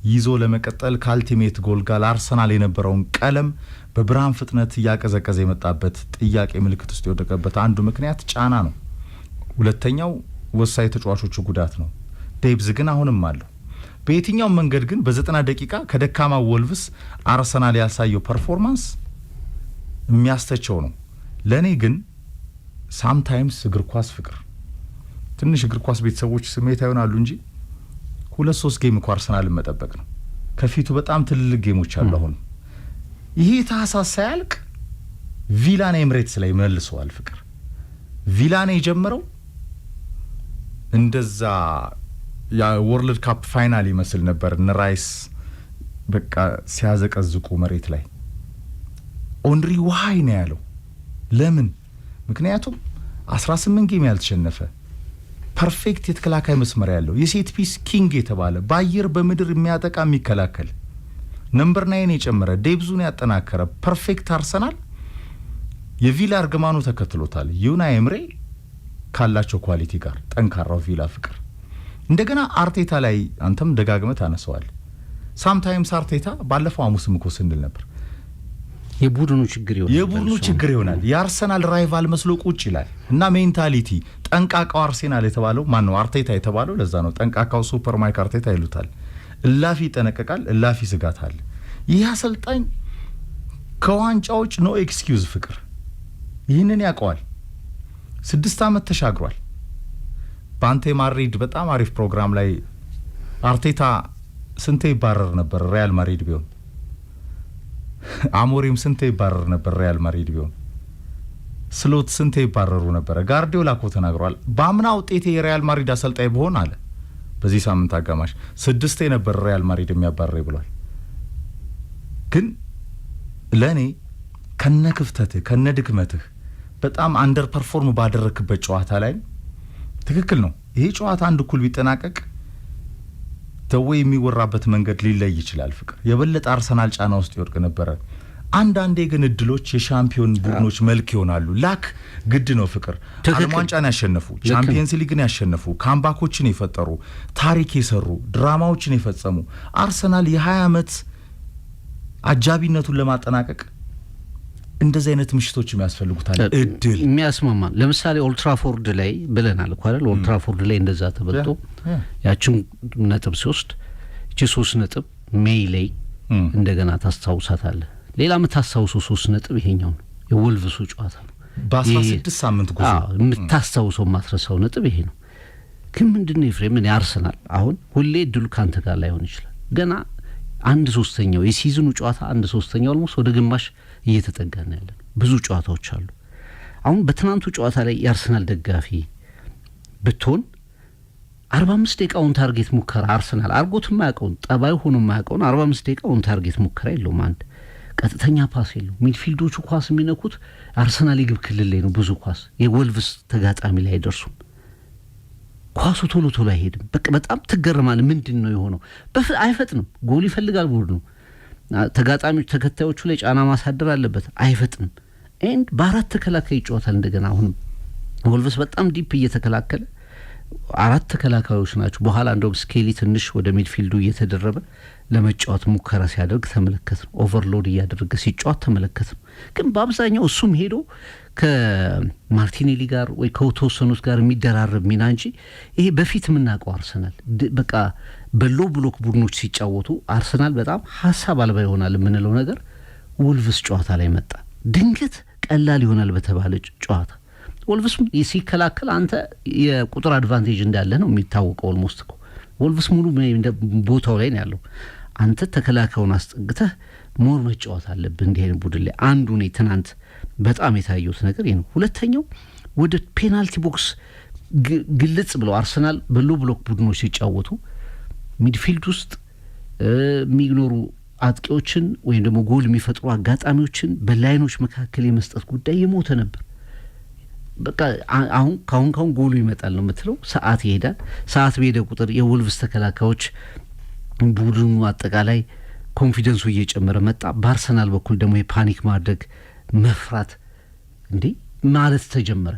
Speaker 1: ይዞ ለመቀጠል ከአልቲሜት ጎል ጋር አርሰናል የነበረውን ቀለም በብርሃን ፍጥነት ያቀዘቀዘ የመጣበት ጥያቄ ምልክት ውስጥ የወደቀበት አንዱ ምክንያት ጫና ነው። ሁለተኛው ወሳኝ ተጫዋቾቹ ጉዳት ነው። ዴብዝ ግን አሁንም አለው። በየትኛው መንገድ ግን በ90 ደቂቃ ከደካማ ወልቭስ አርሰናል ያሳየው ፐርፎርማንስ የሚያስተቸው ነው። ለኔ ግን ሳምታይምስ እግር ኳስ ፍቅር ትንሽ እግር ኳስ ቤተሰቦች ስሜት ይሆናሉ እንጂ 2-3 ጌም እኮ አርሰናልን መጠበቅ ነው። ከፊቱ በጣም ትልልቅ ጌሞች አሉ። አሁን ይሄ ታህሳስ ሳያልቅ ቪላን ኤምሬትስ ላይ መልሰዋል። ፍቅር ቪላን የጀመረው እንደዛ ያ ወርልድ ካፕ ፋይናል ይመስል ነበር። ራይስ በቃ ሲያዘቀዝቁ መሬት ላይ ኦንሪ ዋይ ነው ያለው። ለምን? ምክንያቱም 18 ጌም ያልተሸነፈ ፐርፌክት የተከላካይ መስመር ያለው የሴት ፒስ ኪንግ የተባለ በአየር በምድር የሚያጠቃ የሚከላከል ነምበር 9 የጨመረ ዴብዙን ያጠናከረ ፐርፌክት አርሰናል የቪላ እርግማኑ ተከትሎታል። ዩናይ ኤምሬ ካላቸው ኳሊቲ ጋር ጠንካራው ቪላ ፍቅር እንደገና አርቴታ ላይ አንተም ደጋግመህ ታነሳዋል። ሳምታይምስ አርቴታ ባለፈው ሐሙስም እኮ ስንል ነበር
Speaker 2: የቡድኑ ችግር ይሆናል
Speaker 1: የአርሰናል ራይቫል መስሎ ቁጭ ይላል እና ሜንታሊቲ ጠንቃቃው አርሴናል የተባለው ማን ነው? አርቴታ የተባለው ለዛ ነው። ጠንቃቃው ሱፐር ማይክ አርቴታ ይሉታል። እላፊ ይጠነቀቃል፣ እላፊ ስጋት አለ። ይህ አሰልጣኝ ከዋንጫዎች ኖ ኤክስኪውዝ ፍቅር ይህንን ያውቀዋል። 6 ዓመት ተሻግሯል። ባንቴ ማድሪድ በጣም አሪፍ ፕሮግራም ላይ አርቴታ ስንቴ ይባረር ነበር ሪያል ማድሪድ ቢሆን፣ አሞሪም ስንቴ ይባረር ነበር ሪያል ማድሪድ ቢሆን፣ ስሎት ስንቴ ይባረሩ ነበር። ጋርዲዮላ እኮ ተናግሯል። በአምና ውጤቴ የሪያል ማድሪድ አሰልጣኝ በሆን አለ በዚህ ሳምንት አጋማሽ 6 ነበር ሪያል ማድሪድ የሚያባረር ብሏል። ግን ለኔ ከነ ክፍተትህ ከነ ድክመትህ በጣም አንደር ፐርፎርም ባደረክበት ጨዋታ ላይ ትክክል ነው። ይሄ ጨዋታ አንድ እኩል ቢጠናቀቅ ተወይ የሚወራበት መንገድ ሊለይ ይችላል። ፍቅር የበለጠ አርሰናል ጫና ውስጥ ይወድቅ ነበር። አንዳንዴ ግን እድሎች የሻምፒዮን ቡድኖች መልክ ይሆናሉ። ላክ ግድ ነው ፍቅር። ዓለም ዋንጫን ያሸነፉ፣ ቻምፒየንስ ሊግን ያሸነፉ፣ ካምባኮችን የፈጠሩ፣ ታሪክ የሰሩ፣ ድራማዎችን የፈጸሙ አርሰናል የ20 ዓመት አጃቢነቱን ለማጠናቀቅ እንደዚህ አይነት ምሽቶች የሚያስፈልጉታል። እድል
Speaker 2: የሚያስማማ ለምሳሌ ኦልትራፎርድ ላይ ብለናል እኮ አይደል? ኦልትራፎርድ ላይ እንደዛ ተበልጦ ያችን ነጥብ ሲወስድ እቺ 3 ነጥብ ሜይ ላይ እንደገና ታስታውሳታለህ። ሌላ የምታስታውሰው 3 ነጥብ ይሄኛው ነው፣ የወልቭሱ ጨዋታ ነው።
Speaker 1: በ16 ሳምንት ጉዞ
Speaker 2: የምታስታውሰው ማትረሳው ነጥብ ይሄ ነው። ግን ምንድነው ኤፍሬም ያርሰናል አሁን ሁሌ እድሉ ካንተ ጋር ላይሆን ይችላል። ገና 1/3 የሲዝኑ ጨዋታ 1/3 ኦልሞስት ወደ ግማሽ እየተጠጋ ነው ያለው። ብዙ ጨዋታዎች አሉ። አሁን በትናንቱ ጨዋታ ላይ የአርሰናል ደጋፊ ብትሆን 45 ደቂቃ ኦን ታርጌት ሙከራ አርሰናል አርጎት የማያውቀውን ጠባይ ሆኖ የማያውቀውን 45 ደቂቃ ኦን ታርጌት ሙከራ የለውም። አንድ ቀጥተኛ ፓስ የለውም። ሚድፊልዶቹ ኳስ የሚነኩት አርሰናል የግብ ክልል ላይ ነው። ብዙ ኳስ የወልቭስ ተጋጣሚ ላይ አይደርሱም። ኳሱ ቶሎ አይሄድም። በቃ በጣም ትገረማለህ። ምንድን ነው የሆነው? አይፈጥንም። ጎል ይፈልጋል ቡድኑ። ተጋጣሚዎች ተከታዮቹ ላይ ጫና ማሳደር አለበት። አይፈጥንም። ኤንድ በአራት ተከላካይ ይጫወታል። እንደገና አሁንም ወልቭስ በጣም ዲፕ እየተከላከለ 4 ተከላካዮች ናቸው። በኋላ እንደውም ስኬሊ ትንሽ ወደ ሚድፊልዱ እየተደረበ ለመጫወት ሙከራ ሲያደርግ ተመለከት ነው። ኦቨርሎድ እያደረገ ሲጫወት ተመለከት ነው። ግን በአብዛኛው እሱም ሄዶ ከማርቲኔሊ ጋር ወይ ከተወሰኑት ጋር የሚደራረብ ሚና እንጂ ይሄ በፊት የምናውቀው አርሰናል በቃ በሎ ብሎክ ቡድኖች ሲጫወቱ አርሰናል በጣም ሀሳብ አልባ ይሆናል የምንለው ነገር ወልቭስ ጨዋታ ላይ መጣ። ድንገት ቀላል ይሆናል በተባለ ጨዋታ ወልቭስ ሲከላከል አንተ የቁጥር አድቫንቴጅ እንዳለ ነው የሚታወቀው። ኦልሞስት እኮ ወልቭስ ሙሉ ቦታው ላይ ነው ያለው። አንተ ተከላካዩን አስጠግተህ ሞር መጫወት አለብህ እንዲህ አይነት ቡድን ላይ። አንዱ ነው ትናንት በጣም የታየውት ነገር ይሄ ነው። ሁለተኛው ወደ ፔናልቲ ቦክስ ግልጽ ብለው አርሰናል በሎ ብሎክ ቡድኖች ሲጫወቱ ሚድፊልድ ውስጥ የሚኖሩ አጥቂዎችን ወይም ደግሞ ጎል የሚፈጥሩ አጋጣሚዎችን በላይኖች መካከል የመስጠት ጉዳይ የሞተ ነበር። በቃ አሁን ካሁን ጎሉ ይመጣል ነው የምትለው። ሰዓት ይሄዳል። ሰዓት በሄደ ቁጥር የወልቭስ ተከላካዮች ቡድኑ አጠቃላይ ኮንፊደንሱ እየጨመረ መጣ። በአርሰናል በኩል ደግሞ የፓኒክ ማድረግ መፍራት እንዴ ማለት ተጀመረ።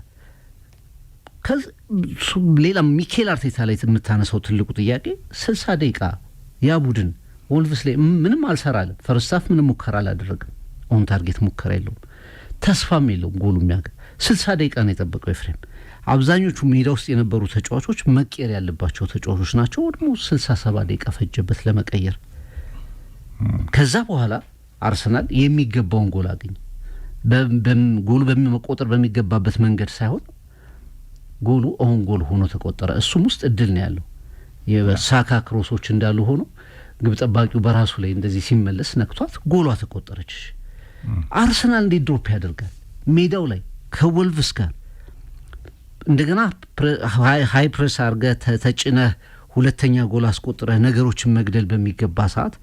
Speaker 2: ሌላ ሚኬል አርቴታ ላይ የምታነሳው ትልቁ ጥያቄ 60 ደቂቃ ያ ቡድን ወልቭስ ላይ ምንም አልሰራለም። ፈርስታፍ ምንም ሙከራ አላደረግም። ኦን ታርጌት ሙከራ የለውም፣ ተስፋም የለውም። ጎሉ የሚያገ 60 ደቂቃ ነው የጠበቀው ኤፍሬም። አብዛኞቹ ሜዳ ውስጥ የነበሩ ተጫዋቾች መቀየር ያለባቸው ተጫዋቾች ናቸው። ደግሞ 67 ደቂቃ ፈጀበት ለመቀየር። ከዛ በኋላ አርሰናል የሚገባውን ጎል አገኘ። ጎሉ በሚቆጠር በሚገባበት መንገድ ሳይሆን ጎሉ ኦን ጎል ሆኖ ተቆጠረ። እሱም ውስጥ እድል ነው ያለው። የሳካ ክሮሶች እንዳሉ ሆኖ ግብ ጠባቂው በራሱ ላይ እንደዚህ ሲመለስ ነክቷት ጎሏ ተቆጠረች። አርሰናል እንዴት ድሮፕ ያደርጋል ሜዳው ላይ ከወልቭስ ጋር እንደገና ሃይ ፕሬስ አድርገህ ተጭነህ ሁለተኛ ጎል አስቆጥረህ ነገሮችን መግደል በሚገባ ሰዓት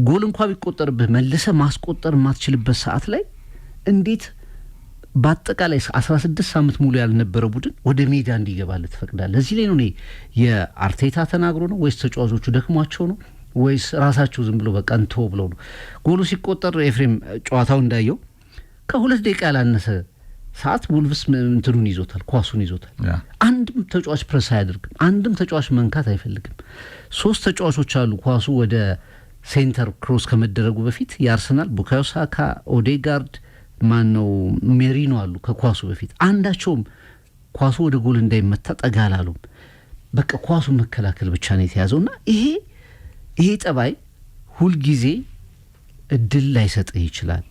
Speaker 2: ጎል እንኳን ቢቆጠርብህ መልሰህ ማስቆጠር የማትችልበት ሰዓት ላይ እንዴት በአጠቃላይ 16 ሳምንት ሙሉ ያልነበረ ቡድን ወደ ሜዳ እንዲገባለት ትፈቅዳለህ? እዚህ ላይ ነው እኔ የአርቴታ ተናግሮ ነው ወይስ ተጫዋቾቹ ደክሟቸው ነው ወይስ ራሳቸው ዝም ብሎ በቃ እንተው ብለው ነው? ጎሉ ሲቆጠር ኤፍሬም ጨዋታው እንዳየው ከሁለት ደቂቃ ያላነሰ ሰዓት ውልቭስ እንትኑን ይዞታል፣ ኳሱን ይዞታል። አንድም ተጫዋች ፕረስ አያደርግም፣ አንድም ተጫዋች መንካት አይፈልግም። 3 ተጫዋቾች አሉ ኳሱ ወደ ሴንተር ክሮስ ከመደረጉ በፊት የአርሰናል ቡካዮ ሳካ፣ ኦዴጋርድ ማነው ሜሪኖ አሉ ከኳሱ በፊት አንዳቸውም ኳሱ ወደ ጎል እንዳይመታ ጠጋ አላሉም። በቃ ኳሱን መከላከል ብቻ ነው የተያዘውና ይሄ ጠባይ ሁልጊዜ እድል ላይሰጥህ ይችላል።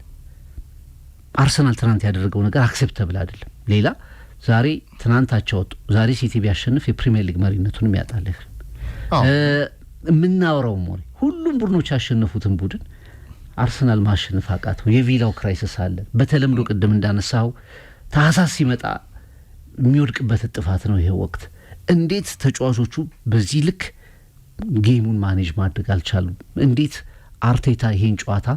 Speaker 2: አርሰናል ትናንት ያደረገው ነገር አክሴፕተብል አይደለም። ሌላ ዛሬ ትናንታቸው ወጡ። ዛሬ ሲቲ ቢያሸንፍ የፕሪሚየር ሊግ መሪነቱንም ያጣል። የምናወራው ሞሪ ሁሉም ቡድኖች ያሸነፉትን ቡድን አርሰናል ማሸነፍ አቃተው። የቪላው ክራይሲስ አለ። በተለምዶ ቅድም እንዳነሳው ታህሳስ ሲመጣ የሚወድቅበት ጥፋት ነው ይሄ ወቅት። እንዴት ተጫዋቾቹ በዚህ ልክ ጌሙን ማኔጅ ማድረግ አልቻሉም? እንዴት አርቴታ ይሄን ጨዋታ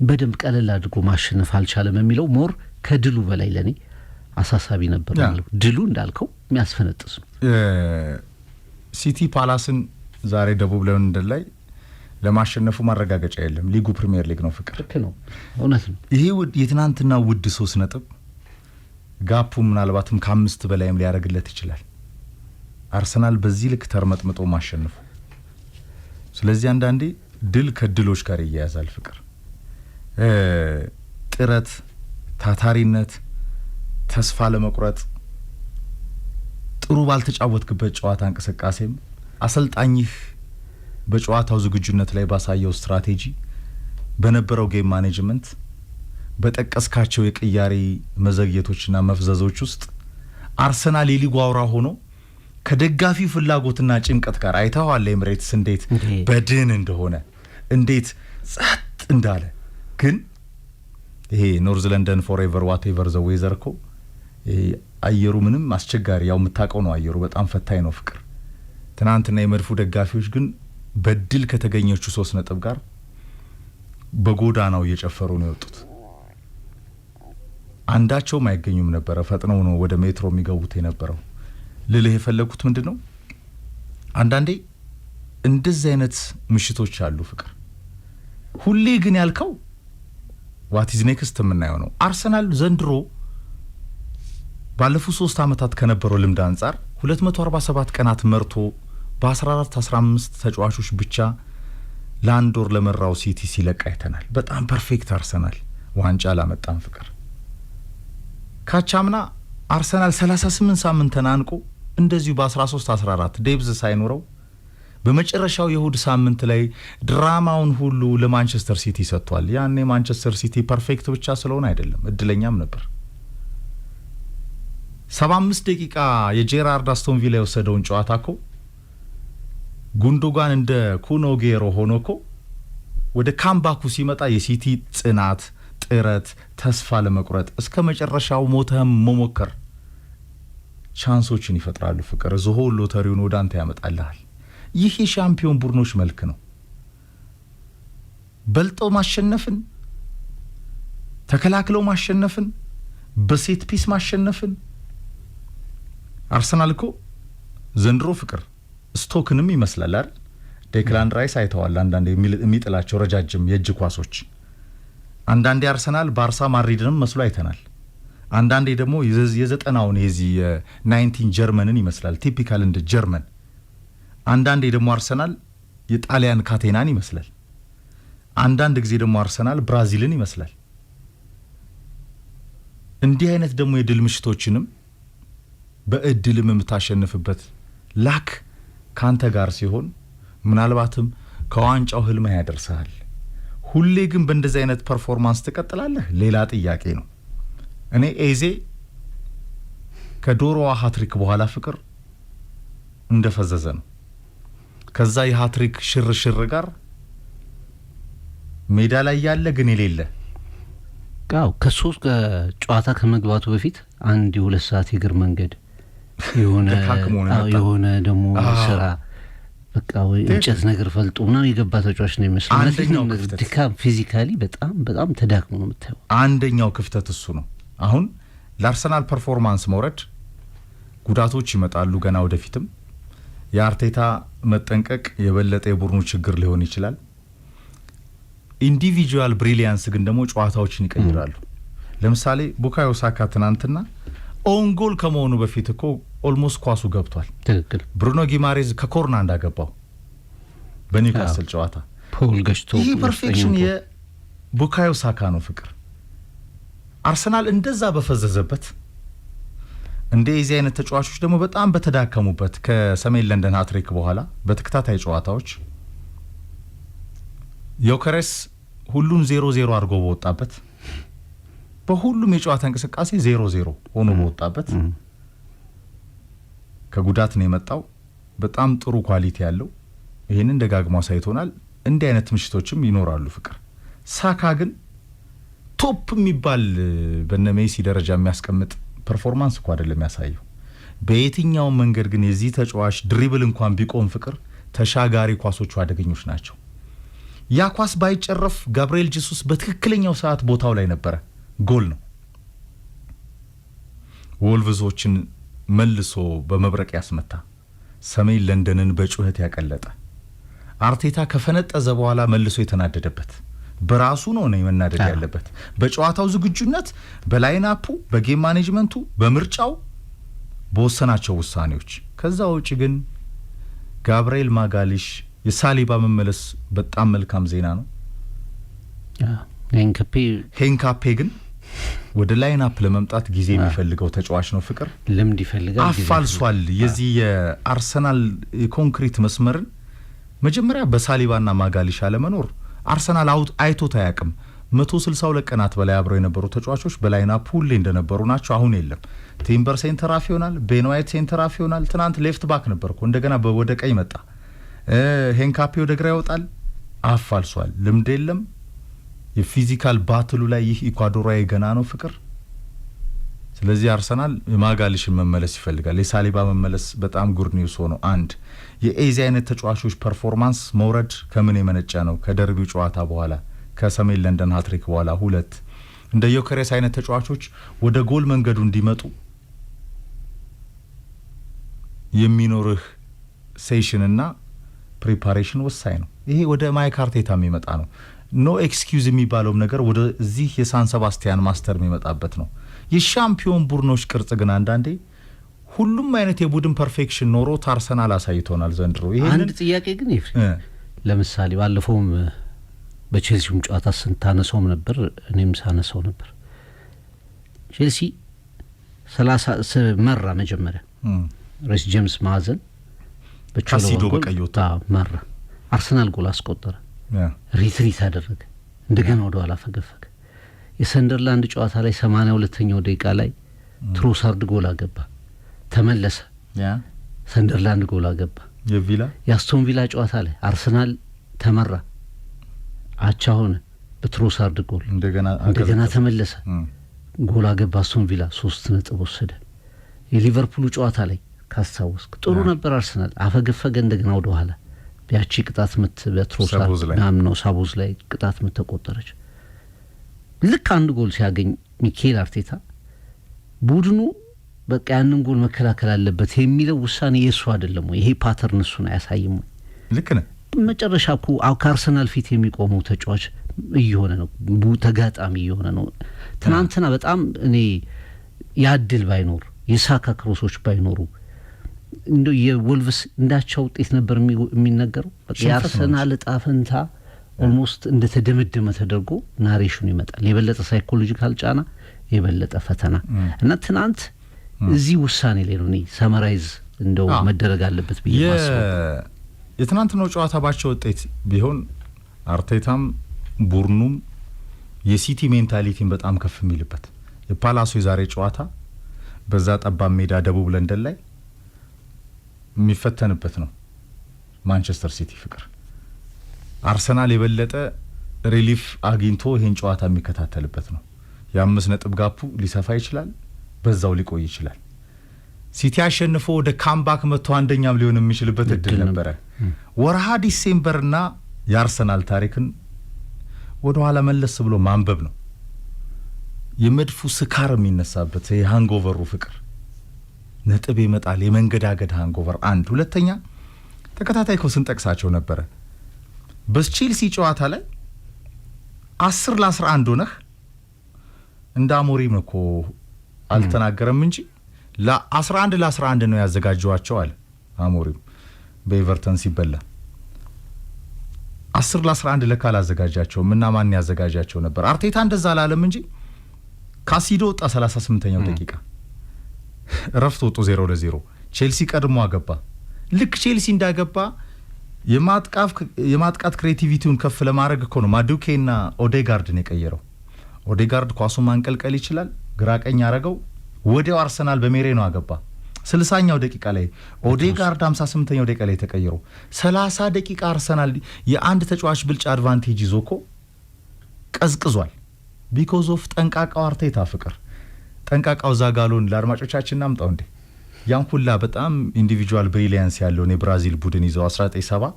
Speaker 2: በደንብ ቀለል አድርጎ ማሸነፍ አልቻለም የሚለው ሞር ከድሉ በላይ ለኔ አሳሳቢ ነበር ማለት። ድሉ እንዳልከው የሚያስፈነጥስ ነው።
Speaker 1: ሲቲ ፓላስን ዛሬ ደቡብ ለንደን ላይ ለማሸነፉ ማረጋገጫ የለም። ሊጉ ፕሪሚየር ሊግ ነው ፍቅር።
Speaker 2: ልክ ነው፣ እውነት ነው።
Speaker 1: ይሄ የትናንትና ውድ 3 ነጥብ ጋፑ ምናልባትም ከ5 በላይም ሊያደርግለት ይችላል አርሰናል በዚህ ልክ ተርመጥምጦ ማሸነፉ። ስለዚህ አንዳንዴ ድል ከድሎች ጋር ይያያዛል ፍቅር። ጥረት፣ ታታሪነት፣ ተስፋ ለመቁረጥ ጥሩ ባልተጫወትክበት ጨዋታ እንቅስቃሴም አሰልጣኝህ በጨዋታው ዝግጁነት ላይ ባሳየው ስትራቴጂ በነበረው ጌም ማኔጅመንት በጠቀስካቸው የቅያሪ መዘግየቶችና መፍዘዞች ውስጥ አርሰናል የሊጉ አውራ ሆኖ ከደጋፊ ፍላጎትና ጭንቀት ጋር አይተዋል። ኤምሬትስ እንዴት በድን እንደሆነ እንዴት ጸጥ እንዳለ። ግን ይሄ ኖርዝ ለንደን ፎሬቨር ዋትኤቨር ዘ ዌዘር እኮ አየሩ ምንም አስቸጋሪ ያው የምታውቀው ነው። አየሩ በጣም ፈታኝ ነው ፍቅር። ትናንትና የመድፉ ደጋፊዎች ግን በድል ከተገኘችው 3 ነጥብ ጋር በጎዳናው እየጨፈሩ ነው የወጡት። አንዳቸውም አይገኙም ነበረ። ፈጥነው ነው ወደ ሜትሮ የሚገቡት የነበረው። ልልህ የፈለኩት ምንድነው አንዳንዴ እንደዚህ አይነት ምሽቶች አሉ ፍቅር። ሁሌ ግን ያልከው ዋት ኢዝ ኔክስት የምናየው ነው። አርሰናል ዘንድሮ ባለፉት 3 ዓመታት ከነበረው ልምድ አንጻር 247 ቀናት መርቶ በ14-15 ተጫዋቾች ብቻ ለአንድ ወር ለመራው ሲቲ ሲለቅ አይተናል። በጣም ፐርፌክት አርሰናል ዋንጫ አላመጣም ፍቅር። ካቻምና አርሰናል 38 ሳምንት ተናንቆ እንደዚሁ በ13-14 ዴብዝ ሳይኖረው በመጨረሻው የእሁድ ሳምንት ላይ ድራማውን ሁሉ ለማንቸስተር ሲቲ ሰጥቷል። ያኔ ማንቸስተር ሲቲ ፐርፌክት ብቻ ስለሆነ አይደለም እድለኛም ነበር። 75 ደቂቃ የጄራርድ አስቶን ቪላ የወሰደውን ጨዋታ እኮ ጉንዶጋን እንደ ኩኖጌሮ ሆኖ እኮ ወደ ካምባኩ ሲመጣ የሲቲ ጽናት፣ ጥረት፣ ተስፋ ለመቁረጥ እስከ መጨረሻው ሞተም መሞከር ቻንሶችን ይፈጥራሉ ፍቅር። ዝሆን ሎተሪውን ወደ አንተ ያመጣልሃል። ይህ የሻምፒዮን ቡድኖች መልክ ነው። በልጠው ማሸነፍን፣ ተከላክለው ማሸነፍን፣ በሴት ፒስ ማሸነፍን። አርሰናል እኮ ዘንድሮ ፍቅር ስቶክንም ይመስላል አይደል? ዴክላን ራይስ አይተዋል አንዳንዴ የሚጥላቸው ረጃጅም የእጅ ኳሶች። አንዳንዴ አርሰናል ባርሳ ማድሪድንም መስሎ አይተናል። አንዳንዴ ደግሞ የዘጠናውን የዚህ የ19 ጀርመንን ይመስላል ቲፒካል እንደ ጀርመን። አንዳንዴ ደግሞ አርሰናል የጣሊያን ካቴናን ይመስላል። አንዳንድ ጊዜ ደግሞ አርሰናል ብራዚልን ይመስላል። እንዲህ አይነት ደግሞ የድል ምሽቶችንም በእድልም የምታሸንፍበት ላክ ካንተ ጋር ሲሆን ምናልባትም ከዋንጫው ህልም ያደርሳል። ሁሌ ግን በእንደዚህ አይነት ፐርፎርማንስ ትቀጥላለህ ሌላ ጥያቄ ነው። እኔ ኤዜ ከዶሮዋ ሃትሪክ በኋላ ፍቅር እንደፈዘዘ ነው። ከዛ የሃትሪክ ሽርሽር ጋር ሜዳ ላይ ያለ ግን የሌለ
Speaker 2: ከሶስት ጨዋታ ከመግባቱ በፊት አንድ የ2 ሰዓት የእግር መንገድ የሆነ ደግሞ ስራ በቃ ወይ እንጨት ነገር ፈልጦ ምናምን የገባ ተጫዋች ነው የሚመስለው።
Speaker 1: አንደኛው
Speaker 2: ድካም ፊዚካሊ በጣም ተዳክሞ ነው የምታየው።
Speaker 1: አንደኛው ክፍተት እሱ ነው። አሁን ለአርሰናል ፐርፎርማንስ መውረድ ጉዳቶች ይመጣሉ ገና ወደፊትም። የአርቴታ መጠንቀቅ የበለጠ የቡድኑ ችግር ሊሆን ይችላል። ኢንዲቪጁዋል ብሪሊያንስ ግን ደግሞ ጨዋታዎችን ይቀይራሉ። ለምሳሌ ቡካዮ ሳካ ትናንትና ኦን ጎል ከመሆኑ በፊት እኮ ኦልሞስት ኳሱ ገብቷል።
Speaker 2: ትክክል።
Speaker 1: ብሩኖ ጊማሬዝ ከኮርና እንዳገባው በኒውካስል ጨዋታ
Speaker 2: ፖል ገሽቶ
Speaker 1: ይሄ ፐርፌክሽን የቡካዮ ሳካ ነው ፍቅር። አርሰናል እንደዛ በፈዘዘበት እንደዚህ አይነት ተጫዋቾች ደግሞ በጣም በተዳከሙበት ከሰሜን ለንደን ሃትሪክ በኋላ በተከታታይ ጨዋታዎች ዮከሬስ ሁሉን 0-0 አድርጎ በወጣበት በሁሉም የጨዋታ እንቅስቃሴ 0-0 ሆኖ በወጣበት ከጉዳት ነው የመጣው። በጣም ጥሩ ኳሊቲ ያለው ይሄንን ደጋግሞ አሳይቶናል። እንዲህ አይነት ምሽቶችም ይኖራሉ ፍቅር። ሳካ ግን ቶፕ የሚባል በነ ሜሲ ደረጃ የሚያስቀምጥ ፐርፎርማንስ እኮ አይደለም ያሳየው። በየትኛው መንገድ ግን የዚህ ተጫዋች ድሪብል እንኳን ቢቆም ፍቅር ተሻጋሪ ኳሶቹ አደገኞች ናቸው። ያ ኳስ ባይጨረፍ ጋብሪኤል ጄሱስ በትክክለኛው ሰዓት ቦታው ላይ ነበረ። ጎል ነው። ወልቭዞችን መልሶ በመብረቅ ያስመታ፣ ሰሜን ለንደንን በጩኸት ያቀለጠ፣ አርቴታ ከፈነጠዘ በኋላ መልሶ የተናደደበት በራሱ ነው መናደድ ያለበት። በጨዋታው ዝግጁነት፣ በላይናፑ፣ በጌም ማኔጅመንቱ፣ በምርጫው፣ በወሰናቸው ውሳኔዎች። ከዛ ውጪ ግን ጋብሪኤል ማጋሊሽ የሳሊባ መመለስ በጣም መልካም ዜና ነው። ሄንካፔ ግን ወደ ላይናፕ ለመምጣት ጊዜ የሚፈልገው ተጫዋች ነው ፍቅር።
Speaker 2: ልምድ ይፈልጋል።
Speaker 1: አፋልሷል። የዚህ የአርሰናል የኮንክሪት መስመርን መጀመሪያ በሳሊባና ማጋሊሽ አለመኖር አርሰናል አይቶት አያውቅም። 162 ቀናት በላይ አብረው የነበሩ ተጫዋቾች በላይናፕ ሁሌ እንደነበሩ ናቸው። አሁን የለም። ቲምበር ሴንተር አፍ ይሆናል፣ ቤን ዋይት ሴንተር አፍ ይሆናል። ትናንት ሌፍት ባክ ነበርኩ፣ እንደገና ወደ ቀኝ መጣ። ሄንካፔ ወደ ግራ ይወጣል። አፋልሷል። ልምድ የለም። የፊዚካል ባትሉ ላይ ይህ ኢኳዶራዊ ገና ነው ፍቅር። ስለዚህ አርሰናል የማጋሊሽን መመለስ ይፈልጋል። የሳሊባ መመለስ በጣም ጉድ ኒውስ ሆኖ አንድ የኤዚ አይነት ተጫዋቾች ፐርፎርማንስ መውረድ ከምን የመነጨ ነው? ከደርቢው ጨዋታ በኋላ ከሰሜን ለንደን ሃትሪክ በኋላ ሁለት እንደ ዮከሬስ አይነት ተጫዋቾች ወደ ጎል መንገዱ እንዲመጡ የሚኖርህ ሴሽንና ፕሪፓሬሽን ወሳኝ ነው። ይሄ ወደ ማይክ አርቴታ የሚመጣ ነው። ኖ ኤክስኪዩዝ የሚባለውም ነገር ወደዚህ የሳን ሰባስቲያን ማስተር የሚመጣበት ነው። የሻምፒዮን ቡድኖች ቅርጽ ግን አንዳንዴ ሁሉም አይነት የቡድን ፐርፌክሽን ኖሮ አርሰናል አሳይቶናል ዘንድሮ።
Speaker 2: አንድ ጥያቄ ግን ለምሳሌ ባለፈውም በቼልሲውም ጨዋታ ስንታነሳውም ነበር፣ እኔም ሳነሳው ነበር። ቼልሲ 30 መራ መጀመሪያ ሬስ ጄምስ ማዘን
Speaker 1: በካሲዶ በቀዮታ
Speaker 2: መራ። አርሰናል ጎል አስቆጠረ፣ ሪትሪት አደረገ፣ እንደገና ወደ ኋላ ፈገፈገ። የሰንደርላንድ ጨዋታ ላይ 82ኛው ደቂቃ ላይ ትሮሳርድ ጎል አገባ፣ ተመለሰ፣ ሰንደርላንድ ጎል አገባ። የአስቶን ቪላ ጨዋታ ላይ አርሰናል ተመራ፣ አቻ ሆነ፣ በትሮሳርድ ጎል እንደገና ተመለሰ፣ ጎል አገባ። አስቶን ቪላ 3 ነጥብ ወሰደ። የሊቨርፑሉ ጨዋታ ላይ ካስታወስክ ጥሩ ነበር አርሰናል፣ አፈገፈገ፣ እንደገና ወደ ኋላ። ያቺ ቅጣት ምት በትሮሳርድ ነው ሳቦዝ ላይ ቅጣት ምት ተቆጠረች። ልክ አንድ ጎል ሲያገኝ ሚኬል አርቴታ ቡድኑ በቃ ያንን ጎል መከላከል አለበት የሚለው ውሳኔ የሱ አይደለም ወይ? ይሄ ፓተርን እሱን አያሳይም ወይ?
Speaker 1: ልክ ነው።
Speaker 2: መጨረሻ እኮ ከአርሰናል ፊት የሚቆመው ተጫዋች እየሆነ ነው፣ ተጋጣሚ እየሆነ ነው። ትናንትና በጣም እኔ ያድል ባይኖር የሳካ ክሮሶች ባይኖሩ እንደ የወልቭስ እንዳቻው ውጤት ነበር የሚነገረው። በቃ የአርሰናል እጣ ፈንታ ኦልሞስት እንደተደመደመ ተደርጎ ናሬሽኑ ይመጣል። የበለጠ ሳይኮሎጂካል ጫና፣ የበለጠ ፈተና እና ትናንት እዚህ ውሳኔ ላይ ነው እኔ ሰመራይዝ እንደው መደረግ አለበት ብዬ ማስበው።
Speaker 1: የትናንትናው ጨዋታ ባቸው ውጤት ቢሆን አርቴታም ቡርኑም የሲቲ ሜንታሊቲን በጣም ከፍ የሚልበት የፓላሱ የዛሬ ጨዋታ በዛ ጠባብ ሜዳ ደቡብ ለንደን ላይ የሚፈተንበት ነው። ማንቸስተር ሲቲ ፍቅር አርሰናል የበለጠ ሪሊፍ አግኝቶ ይሄን ጨዋታ የሚከታተልበት ነው። የ5 ነጥብ ጋፑ ሊሰፋ ይችላል፣ በዛው ሊቆይ ይችላል። ሲቲ አሸንፎ ወደ ካምባክ መጥቶ አንደኛም ሊሆን የሚችልበት እድል ነበረ። ወርሃ ዲሴምበርና የአርሰናል ታሪክን ወደ ኋላ መለስ ብሎ ማንበብ ነው። የመድፉ ስካር የሚነሳበት የሃንጎቨሩ ፍቅር ነጥብ ይመጣል። የመንገዳገድ ሃንጎቨር አንድ ሁለተኛ ተከታታይ ኮስን ጠቅሳቸው ነበረ። በቼልሲ ጨዋታ ላይ 10-11 ሆነህ እንደ አሞሪም እኮ አልተናገረም እንጂ ለ11 ነው ያዘጋጀዋቸው አለ አሞሪም በኤቨርተን ሲበላ 10-11 ለካ አላዘጋጃቸውም እና ማን ያዘጋጃቸው ነበር? አርቴታ እንደዛ አላለም እንጂ ካሲዶ ወጣ 38ኛው ደቂቃ ረፍት ወጡ 0-0 ቼልሲ ቀድሞ አገባ። ልክ ቼልሲ እንዳገባ የማጥቃት ክሬቲቪቲውን ከፍ ለማድረግ እኮ ነው ማዱኬና ኦዴጋርድን የቀየረው። ኦዴጋርድ ኳሱን ማንቀልቀል ይችላል፣ ግራቀኝ ያረገው ወዲያው አርሰናል በሜሬኖ አገባ 60ኛው ደቂቃ ላይ። ኦዴጋርድ 58ኛው ደቂቃ ላይ ተቀየረው። 30 ደቂቃ አርሰናል የአንድ ተጫዋች ብልጫ አድቫንቴጅ ይዞ እኮ ቀዝቅዟል። ቢኮዝ ኦፍ ጠንቃቃው አርቴታ ፍቅር ጠንቃቃው ዛጋሎን ለአድማጮቻችን እናምጣው እንዴ ያን ሁላ በጣም ኢንዲቪጁዋል ብሪሊያንስ ያለውን የብራዚል ቡድን ይዘው 1970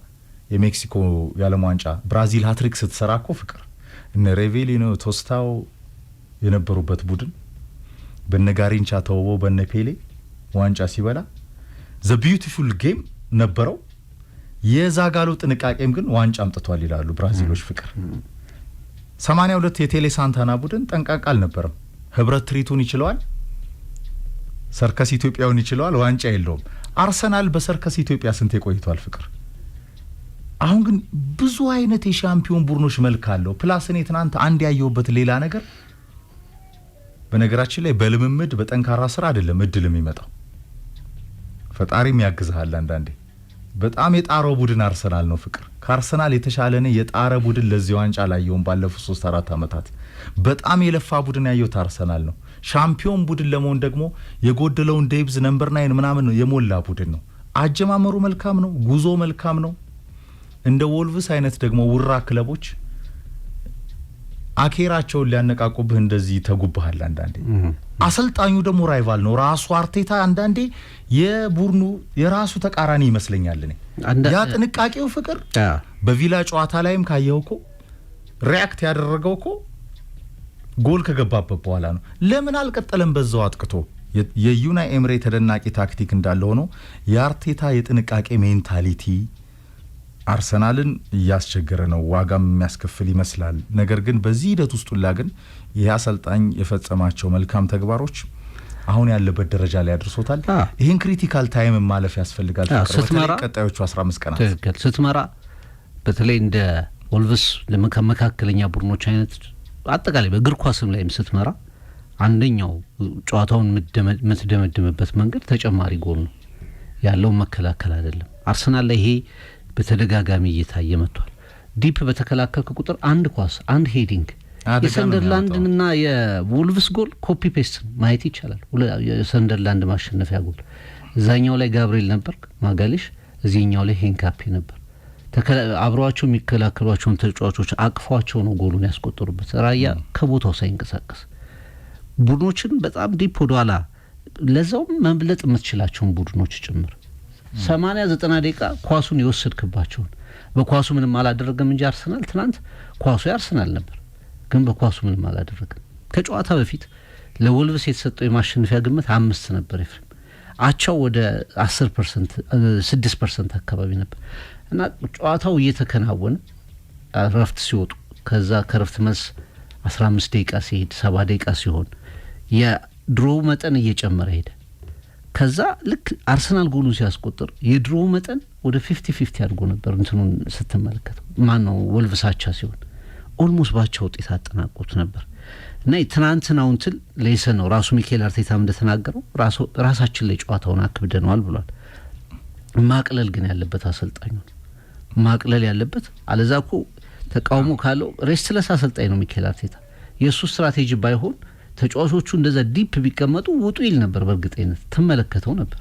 Speaker 1: የሜክሲኮ የዓለም ዋንጫ ብራዚል ሃትሪክ ስትሰራ እኮ ፍቅር እነ ሬቬሊኖ ቶስታው የነበሩበት ቡድን በነጋሪንቻ ተወቦ በነ ፔሌ ዋንጫ ሲበላ ዘ ቢዩቲፉል ጌም ነበረው። የዛጋሎ ጥንቃቄም ግን ዋንጫ አምጥቷል ይላሉ ብራዚሎች ፍቅር። 82 የቴሌ ሳንታና ቡድን ጠንቃቃ አልነበረም። ህብረት ትሪቱን ይችላል፣ ሰርከስ ኢትዮጵያውን ይችላል፣ ዋንጫ የለውም። አርሰናል በሰርከስ ኢትዮጵያ ስንት ቆይቷል ፍቅር። አሁን ግን ብዙ አይነት የሻምፒዮን ቡድኖች መልክ አለው። ፕላስ እኔ ትናንት አንድ ያየሁበት ሌላ ነገር በነገራችን ላይ በልምምድ በጠንካራ ስራ አይደለም እድል የሚመጣው፣ ፈጣሪም ያግዝሃል አንዳንዴ። በጣም የጣረው ቡድን አርሰናል ነው ፍቅር። ከአርሰናል የተሻለ ነው የጣረ ቡድን ለዚህ ዋንጫ ላየውን ባለፉት 3-4 አመታት በጣም የለፋ ቡድን ያየው አርሰናል ነው። ሻምፒዮን ቡድን ለመሆን ደግሞ የጎደለውን ዴብዝ ነምበር 9 ምናምን ነው የሞላ ቡድን ነው። አጀማመሩ መልካም ነው፣ ጉዞ መልካም ነው። እንደ ወልቭስ አይነት ደግሞ ውራ ክለቦች አኬራቸውን ሊያነቃቁብህ እንደዚህ ተጉብሃል አንዳንዴ። አሰልጣኙ ደግሞ ራይቫል ነው ራሱ አርቴታ። አንዳንዴ የቡድኑ የራሱ ተቃራኒ ይመስለኛል እኔ ያ ጥንቃቄው ፍቅር። በቪላ ጨዋታ ላይም ካየው እኮ ሪአክት ያደረገው እኮ ጎል ከገባበት በኋላ ነው። ለምን አልቀጠለም በዛው አጥቅቶ? የዩናይ ኤምሬ ተደናቂ ታክቲክ እንዳለ ሆኖ የአርቴታ የጥንቃቄ ሜንታሊቲ አርሰናልን እያስቸገረ ነው፣ ዋጋም የሚያስከፍል ይመስላል። ነገር ግን በዚህ ሂደት ውስጥ ሁላ ግን ይህ አሰልጣኝ የፈጸማቸው መልካም ተግባሮች አሁን ያለበት ደረጃ ላይ አድርሶታል። ይህን ክሪቲካል ታይም ማለፍ ያስፈልጋል። ስትመራ ቀጣዮቹ 15 ቀናት
Speaker 2: ትክክል ስትመራ በተለይ እንደ ወልቭስ ለመካከለኛ ቡድኖች አይነት አጠቃላይ በእግር ኳስም ላይም ስትመራ አንደኛው ጨዋታውን የምትደመድምበት መንገድ ተጨማሪ ጎል ነው ያለው፣ መከላከል አይደለም። አርሰናል ላይ ይሄ በተደጋጋሚ እየታየ መጥቷል። ዲፕ በተከላከልክ ቁጥር አንድ ኳስ አንድ ሄዲንግ የሰንደርላንድና የወልቭስ ጎል ኮፒ ፔስት ማየት ይቻላል። የሰንደርላንድ ማሸነፊያ ጎል እዛኛው ላይ ጋብሪኤል ነበር ማጋሊሽ፣ እዚህኛው ላይ ሄንካፔ ነበር። አብረዋቸው የሚከላከሏቸውን ተጫዋቾች አቅፏቸው ነው ጎሉን ያስቆጠሩበት። ራያ ከቦታው ሳይንቀሳቀስ ቡድኖችን በጣም ዲፕ ወደኋላ ለዛውም መብለጥ የምትችላቸውን ቡድኖች ጭምር 80-90 ደቂቃ ኳሱን የወሰድክባቸውን በኳሱ ምንም አላደረገም እንጂ አርሰናል ትናንት ኳሱ ያርሰናል ነበር፣ ግን በኳሱ ምንም አላደረገም። ከጨዋታ በፊት ለወልቭስ የተሰጠው የማሸነፊያ ግምት 5 ነበር። ኤፍሬም አቻው ወደ 10% 6% አካባቢ ነበር እና ጨዋታው እየተከናወነ ረፍት ሲወጡ ከዛ ከረፍት መልስ 15 ደቂቃ ሲሄድ 70 ደቂቃ ሲሆን የድሮ መጠን እየጨመረ ሄደ። ከዛ ልክ አርሰናል ጎሉን ሲያስቆጥር የድሮ መጠን ወደ 50-50 አድርጎ ነበር። እንትኑን ስትመለከተው ማነው ወልቭስ አቻ ሲሆን ኦልሞስት ባቻ ውጤት አጠናቆት ነበር እና ትናንትናው እንትን ሌሰን ነው። ራሱ ሚኬል አርቴታም እንደተናገረው ራሳችን ላይ ጨዋታውን አክብደነዋል ብሏል። ማቅለል ግን ያለበት አሰልጣኙ ማቅለል ያለበት አለዛ እኮ ተቃውሞ ካለው ሬስትለስ አሰልጣኝ ነው ሚኬል አርቴታ። የሱ ስትራቴጂ ባይሆን ተጫዋቾቹ እንደዛ ዲፕ ቢቀመጡ ውጡ ይል ነበር። በእርግጠኝነት ተመለከተው ነበር።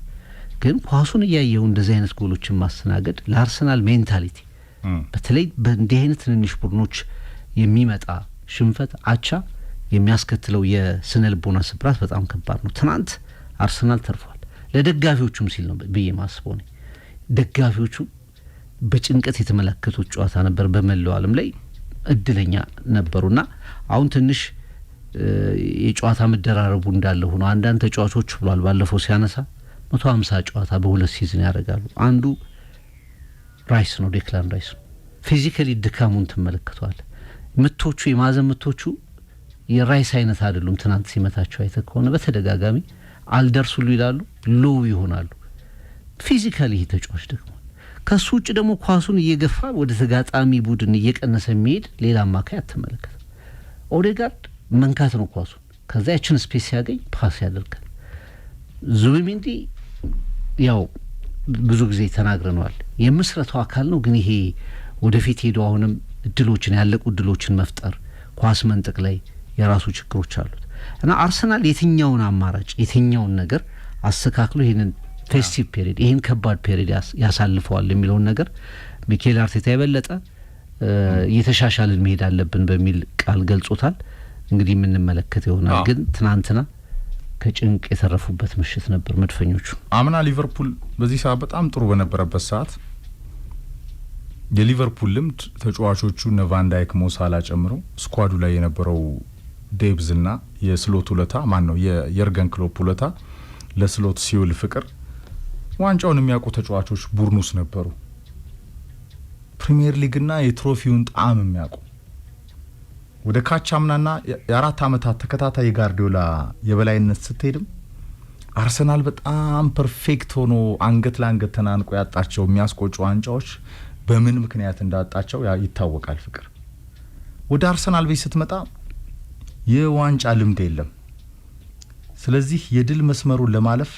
Speaker 2: ግን ኳሱን እያየው እንደዚህ አይነት ጎሎችን ማስተናገድ ለአርሰናል ሜንታሊቲ በተለይ በእንዲህ አይነት ትንንሽ ቡድኖች የሚመጣ ሽንፈት አቻ የሚያስከትለው የስነ ልቦና ስብራት በጣም ከባድ ነው። ትናንት አርሰናል ተርፏል። ለደጋፊዎቹም ሲል ነው ብዬ ማስበው ነው። ደጋፊዎቹ በጭንቀት የተመለከቱት ጨዋታ ነበር። በመላው ዓለም ላይ እድለኛ ነበሩና አሁን ትንሽ የጨዋታ መደራረቡ እንዳለ ሆኖ አንዳንድ ተጫዋቾች ብሏል ባለፈው ሲያነሳ 150 ጨዋታ በሁለት ሲዝን ያደርጋሉ። አንዱ ራይስ ነው፣ ዴክላን ራይስ ነው። ፊዚካሊ ድካሙን ተመለከቷል። ምቶቹ የማዘን ምቶቹ የራይስ አይነት አይደሉም። ትናንት ሲመታቸው አይተ ከሆነ በተደጋጋሚ አልደርሱሉ ይላሉ፣ ሎው ይሆናሉ። ፊዚካሊ ተጫዋች ደግሞ ከሱ ውጭ ደግሞ ኳሱን እየገፋ ወደ ተጋጣሚ ቡድን እየቀነሰ የሚሄድ ሌላ አማካይ አትመለከት። ኦዴጋርድ መንካት ነው ኳሱን፣ ከዛ ያችን ስፔስ ሲያገኝ ፓስ ያደርጋል። ዙቢሜንዲ ያው ብዙ ጊዜ ተናግረነዋል፣ የምስረታው አካል ነው። ግን ይሄ ወደፊት ሄዶ አሁንም እድሎችን ያለቁ እድሎችን መፍጠር ኳስ መንጠቅ ላይ የራሱ ችግሮች አሉት እና አርሰናል የትኛውን አማራጭ የትኛውን ነገር አስተካክሎ ይሄንን ፌስቲቭ ፔሪድ ይሄን ከባድ ፔሪድ ያሳልፈዋል የሚለውን ነገር ሚኬል አርቴታ የበለጠ እየተሻሻልን መሄድ አለብን በሚል ቃል ገልጾታል። እንግዲህ የምንመለከት ይሆናል። ግን ትናንትና ከጭንቅ የተረፉበት ምሽት ነበር መድፈኞቹ።
Speaker 1: አምና ሊቨርፑል በዚህ ሰዓት በጣም ጥሩ በነበረበት ሰዓት የሊቨርፑል ልምድ ተጫዋቾቹ እነ ቫን ዳይክ ሞሳላ ጨምሮ ስኳዱ ላይ የነበረው ዴብዝና የስሎት ውለታ ማን ነው የየርገን ክሎፕ ውለታ ለስሎት ሲውል ፍቅር ዋንጫውን የሚያውቁ ተጫዋቾች ቡርኑስ ነበሩ። ፕሪሚየር ሊግና የትሮፊውን ጣዕም የሚያውቁ ወደ ካቻምናና የአራት ዓመታት ተከታታይ ጋርዲዮላ የበላይነት ስትሄድም አርሰናል በጣም ፐርፌክት ሆኖ አንገት ለአንገት ተናንቆ ያጣቸው የሚያስቆጩ ዋንጫዎች በምን ምክንያት እንዳጣቸው ይታወቃል። ፍቅር ወደ አርሰናል ቤት ስትመጣ የዋንጫ ልምድ የለም። ስለዚህ የድል መስመሩን ለማለፍ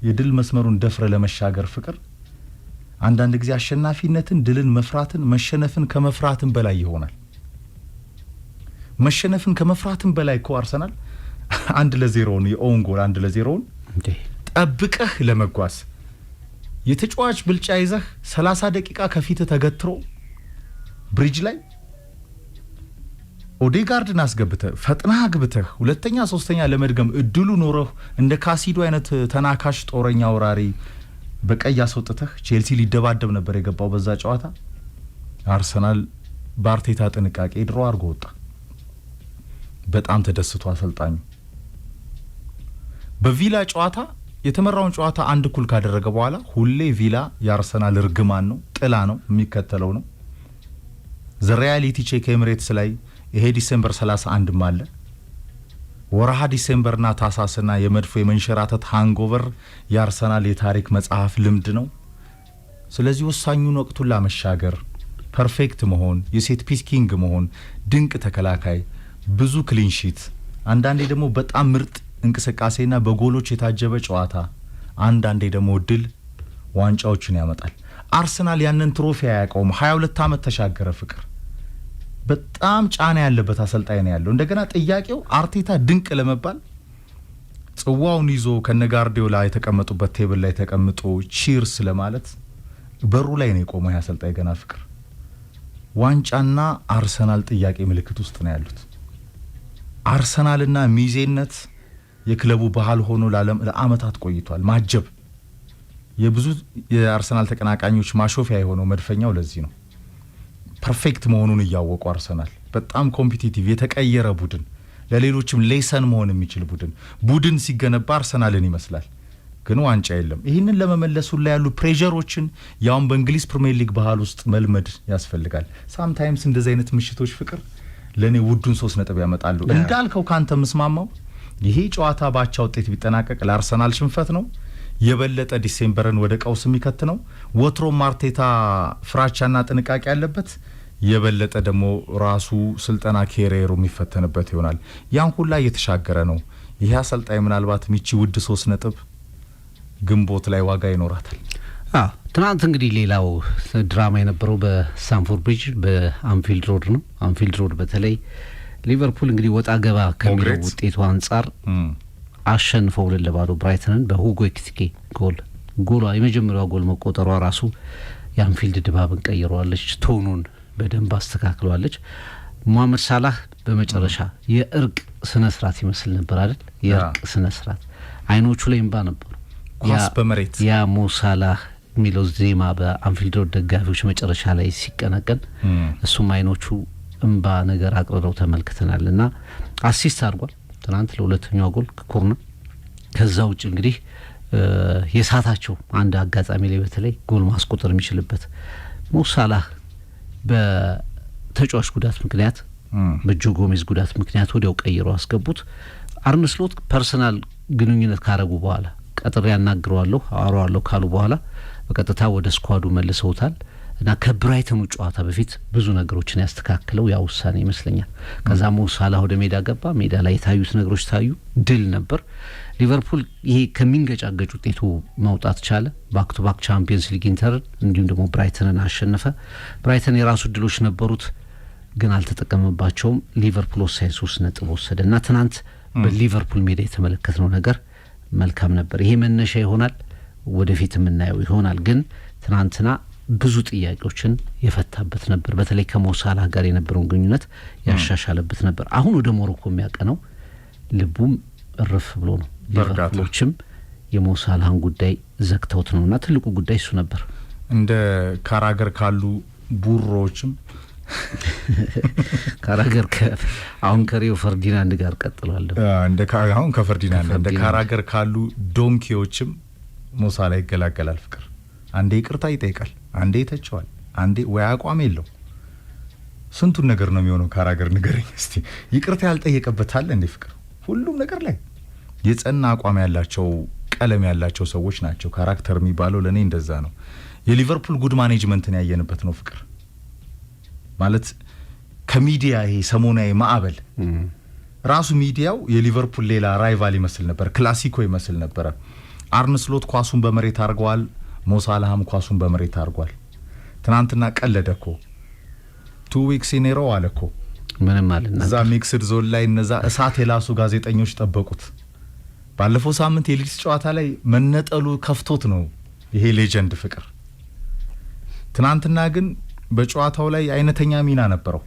Speaker 1: የድል መስመሩን ደፍረ ለመሻገር ፍቅር አንዳንድ ጊዜ አሸናፊነትን፣ ድልን መፍራትን፣ መሸነፍን ከመፍራትን በላይ ይሆናል። መሸነፍን ከመፍራትን በላይ እኮ አርሰናል 1-0 የኦውን ጎል 1-0 ጠብቀህ ለመጓዝ የተጫዋች ብልጫ ይዘህ 30 ደቂቃ ከፊት ተገትሮ ብሪጅ ላይ ኦዴጋርድን አስገብተህ ፈጥነህ አግብተህ ሁለተኛ ሶስተኛ ለመድገም እድሉ ኖረህ እንደ ካሲዶ አይነት ተናካሽ ጦረኛ ወራሪ በቀይ አስወጥተህ ቼልሲ ሊደባደብ ነበር የገባው በዛ ጨዋታ። አርሰናል በአርቴታ ጥንቃቄ ድሮ አድርጎ ወጣ። በጣም ተደስቶ አሰልጣኙ በቪላ ጨዋታ የተመራውን ጨዋታ 1-1 ካደረገ በኋላ ሁሌ ቪላ የአርሰናል እርግማን ነው፣ ጥላ ነው፣ የሚከተለው ነው። ዘ ሪያሊቲ ቼክ ኤምሬትስ ላይ ይሄ ዲሴምበር 31 ማለ ወራሃ ዲሴምበርና ታሳስና የመድፎ የመንሸራተት ሃንጎቨር የአርሰናል የታሪክ መጽሐፍ ልምድ ነው። ስለዚህ ወሳኙን ወቅቱን ለማሻገር ፐርፌክት መሆን፣ የሴት ፒስ ኪንግ መሆን፣ ድንቅ ተከላካይ፣ ብዙ ክሊንሺት፣ አንዳንዴ ደግሞ በጣም ምርጥ እንቅስቃሴና በጎሎች የታጀበ ጨዋታ፣ አንዳንዴ ደግሞ ድል ዋንጫዎችን ያመጣል። አርሰናል ያንን ትሮፊ ያያቀውም 22 ዓመት ተሻገረ። ፍቅር በጣም ጫና ያለበት አሰልጣኝ ነው ያለው። እንደገና ጥያቄው አርቴታ ድንቅ ለመባል ጽዋውን ይዞ ከነጋርዲዮላ የተቀመጡበት ቴብል ላይ ተቀምጦ ቺርስ ለማለት በሩ ላይ ነው የቆመው አሰልጣኝ ገና። ፍቅር ዋንጫና አርሰናል ጥያቄ ምልክት ውስጥ ነው ያሉት። አርሰናልና ሚዜነት የክለቡ ባህል ሆኖ ለአመታት ቆይቷል። ማጀብ የብዙ የአርሰናል ተቀናቃኞች ማሾፊያ የሆነው መድፈኛው ለዚህ ነው። ፐርፌክት መሆኑን እያወቁ አርሰናል በጣም ኮምፒቲቲቭ የተቀየረ ቡድን፣ ለሌሎችም ሌሰን መሆን የሚችል ቡድን ሲገነባ አርሰናልን ይመስላል። ግን ዋንጫ የለም። ይህንን ለመመለሱ ላይ ያሉ ፕሬሸሮችን ያውን በእንግሊዝ ፕሪሚየር ሊግ ባህል ውስጥ መልመድ ያስፈልጋል። ሳምታይምስ እንደዚህ አይነት ምሽቶች ፍቅር ለኔ ውዱን 3 ነጥብ ያመጣሉ። እንዳልከው ካንተ መስማማው ይሄ ጨዋታ ባቻ ውጤት ቢጠናቀቅ ለአርሰናል ሽንፈት ነው። የበለጠ ዲሴምበርን ወደ ቀውስ የሚከት ነው። ወትሮ ማርቴታ ፍራቻና ጥንቃቄ ያለበት የበለጠ ደግሞ ራሱ ስልጠና ኬሪየሩ የሚፈተንበት ይሆናል። ያን ሁላ እየተሻገረ ነው። ይሄ አሰልጣኝ ምናልባት ሚቺ ውድ 3 ነጥብ ግንቦት ላይ ዋጋ ይኖራታል።
Speaker 2: ትናንት እንግዲህ ሌላው ድራማ የነበረው በስታንፎርድ ብሪጅ በአንፊልድ ሮድ ነው። አንፊልድ ሮድ በተለይ ሊቨርፑል እንግዲህ ወጣ ገባ ከሚለው ውጤቱ አንጻር አሸንፈው 2-0 ብራይተንን በሁጎ ኤኪቲኬ ጎሏ የመጀመሪያው ጎል መቆጠሯ ራሱ የአንፊልድ ድባብን ቀይረዋለች። ቶኑን በደንብ አስተካክለዋለች። ሙሐመድ ሳላህ በመጨረሻ የእርቅ ስነ ስርዓት ይመስል ነበር አይደል? የእርቅ ስነ ስርዓት አይኖቹ ላይ እንባ ነበሩ።
Speaker 1: ኳስ በመሬት
Speaker 2: ያ ሙሳላህ የሚለው ዜማ በአንፊልድ ሮድ ደጋፊዎች መጨረሻ ላይ ሲቀነቀን እሱም አይኖቹ እንባ ነገር አቅርረው ተመልክተናል። እና አሲስት አድርጓል ትናንት ለሁለተኛው ጎል ከኮርነር። ከዛ ውጭ እንግዲህ የሳታቸው አንድ አጋጣሚ ላይ በተለይ ጎል ማስቆጠር የሚችልበት ሙሳላህ በተጫዋች ጉዳት ምክንያት በጆ ጎሜዝ ጉዳት ምክንያት ወዲያው ቀይረው አስገቡት። አርነ ስሎት ፐርሰናል ግንኙነት ካረጉ በኋላ ቀጥሬ ያናግረዋለሁ አወራዋለሁ ካሉ በኋላ በቀጥታ ወደ ስኳዱ መልሰውታል። እና ከብራይተኑ ጨዋታ በፊት ብዙ ነገሮችን ያስተካክለው ያ ውሳኔ ይመስለኛል። ከዛ ሙሳላህ ወደ ሜዳ ገባ። ሜዳ ላይ የታዩት ነገሮች ታዩ። ድል ነበር። ሊቨርፑል ይሄ ከሚንገጫገጭ ውጤቱ መውጣት ቻለ። ባክ ቱ ባክ ቻምፒየንስ ሊግ ኢንተርን እንዲሁም ደግሞ ብራይተንን አሸነፈ። ብራይተን የራሱ ድሎች ነበሩት ግን አልተጠቀመባቸውም። ሊቨርፑል ወሳኝ 3 ነጥብ ወሰደ እና ትናንት በሊቨርፑል ሜዳ የተመለከትነው ነገር መልካም ነበር። ይሄ መነሻ ይሆናል፣ ወደፊት የምናየው ይሆናል። ግን ትናንትና ብዙ ጥያቄዎችን የፈታበት ነበር። በተለይ ከሞሳላህ ጋር የነበረውን ግንኙነት ያሻሻለበት ነበር። አሁን ወደ ሞሮኮ የሚያቀነው ልቡም እርፍ ብሎ ነው። ሊቨርፑሎችም የሞሳላህን ጉዳይ ዘግተውት ነውና ትልቁ ጉዳይ እሱ ነበር።
Speaker 1: እንደ ካራገር ካሉ ቡሮዎችም
Speaker 2: ካራገር አሁን ከሪዮ ፈርዲናንድ ጋር ቀጥሏል።
Speaker 1: አሁን ከፈርዲናንድ እንደ ካራገር ካሉ ዶንኪዎችም ሞሳላህ ይገላገላል። ፍቅር አንዴ ይቅርታ ይጠይቃል፣ አንዴ ይተቸዋል፣ አንዴ ወይ አቋም የለው። ስንቱን ነገር ነው የሚሆነው። ካራገር ንገረኝ እስቲ። ይቅርታ ያልጠየቀበት አለ እንዴ? ፍቅር ሁሉም ነገር ላይ የጸና አቋም ያላቸው ቀለም ያላቸው ሰዎች ናቸው። ካራክተር የሚባለው ለኔ እንደዛ ነው። የሊቨርፑል ጉድ ማኔጅመንትን ያየንበት ነው ፍቅር ማለት ከሚዲያ ይሄ ሰሞናዊ ማዕበል ራሱ ሚዲያው የሊቨርፑል ሌላ ራይቫል ይመስል ነበር፣ ክላሲኮ ይመስል ነበር። አርነ ስሎት ኳሱን በመሬት አርገዋል፣ ሞሳላህም ኳሱን በመሬት አርጓል። ትናንትና ቀለደኮ 2 ዊክስ ኢን ኤ ሮው አለኮ
Speaker 2: ምንም ማለት ነው።
Speaker 1: እዛ ሚክስድ ዞን ላይ እነዛ እሳት የላሱ ጋዜጠኞች ጠበቁት። ባለፈው ሳምንት የሊድስ ጨዋታ ላይ መነጠሉ ከፍቶት ነው ይሄ ሌጀንድ ፍቅር። ትናንትና ግን በጨዋታው ላይ አይነተኛ ሚና ነበረው።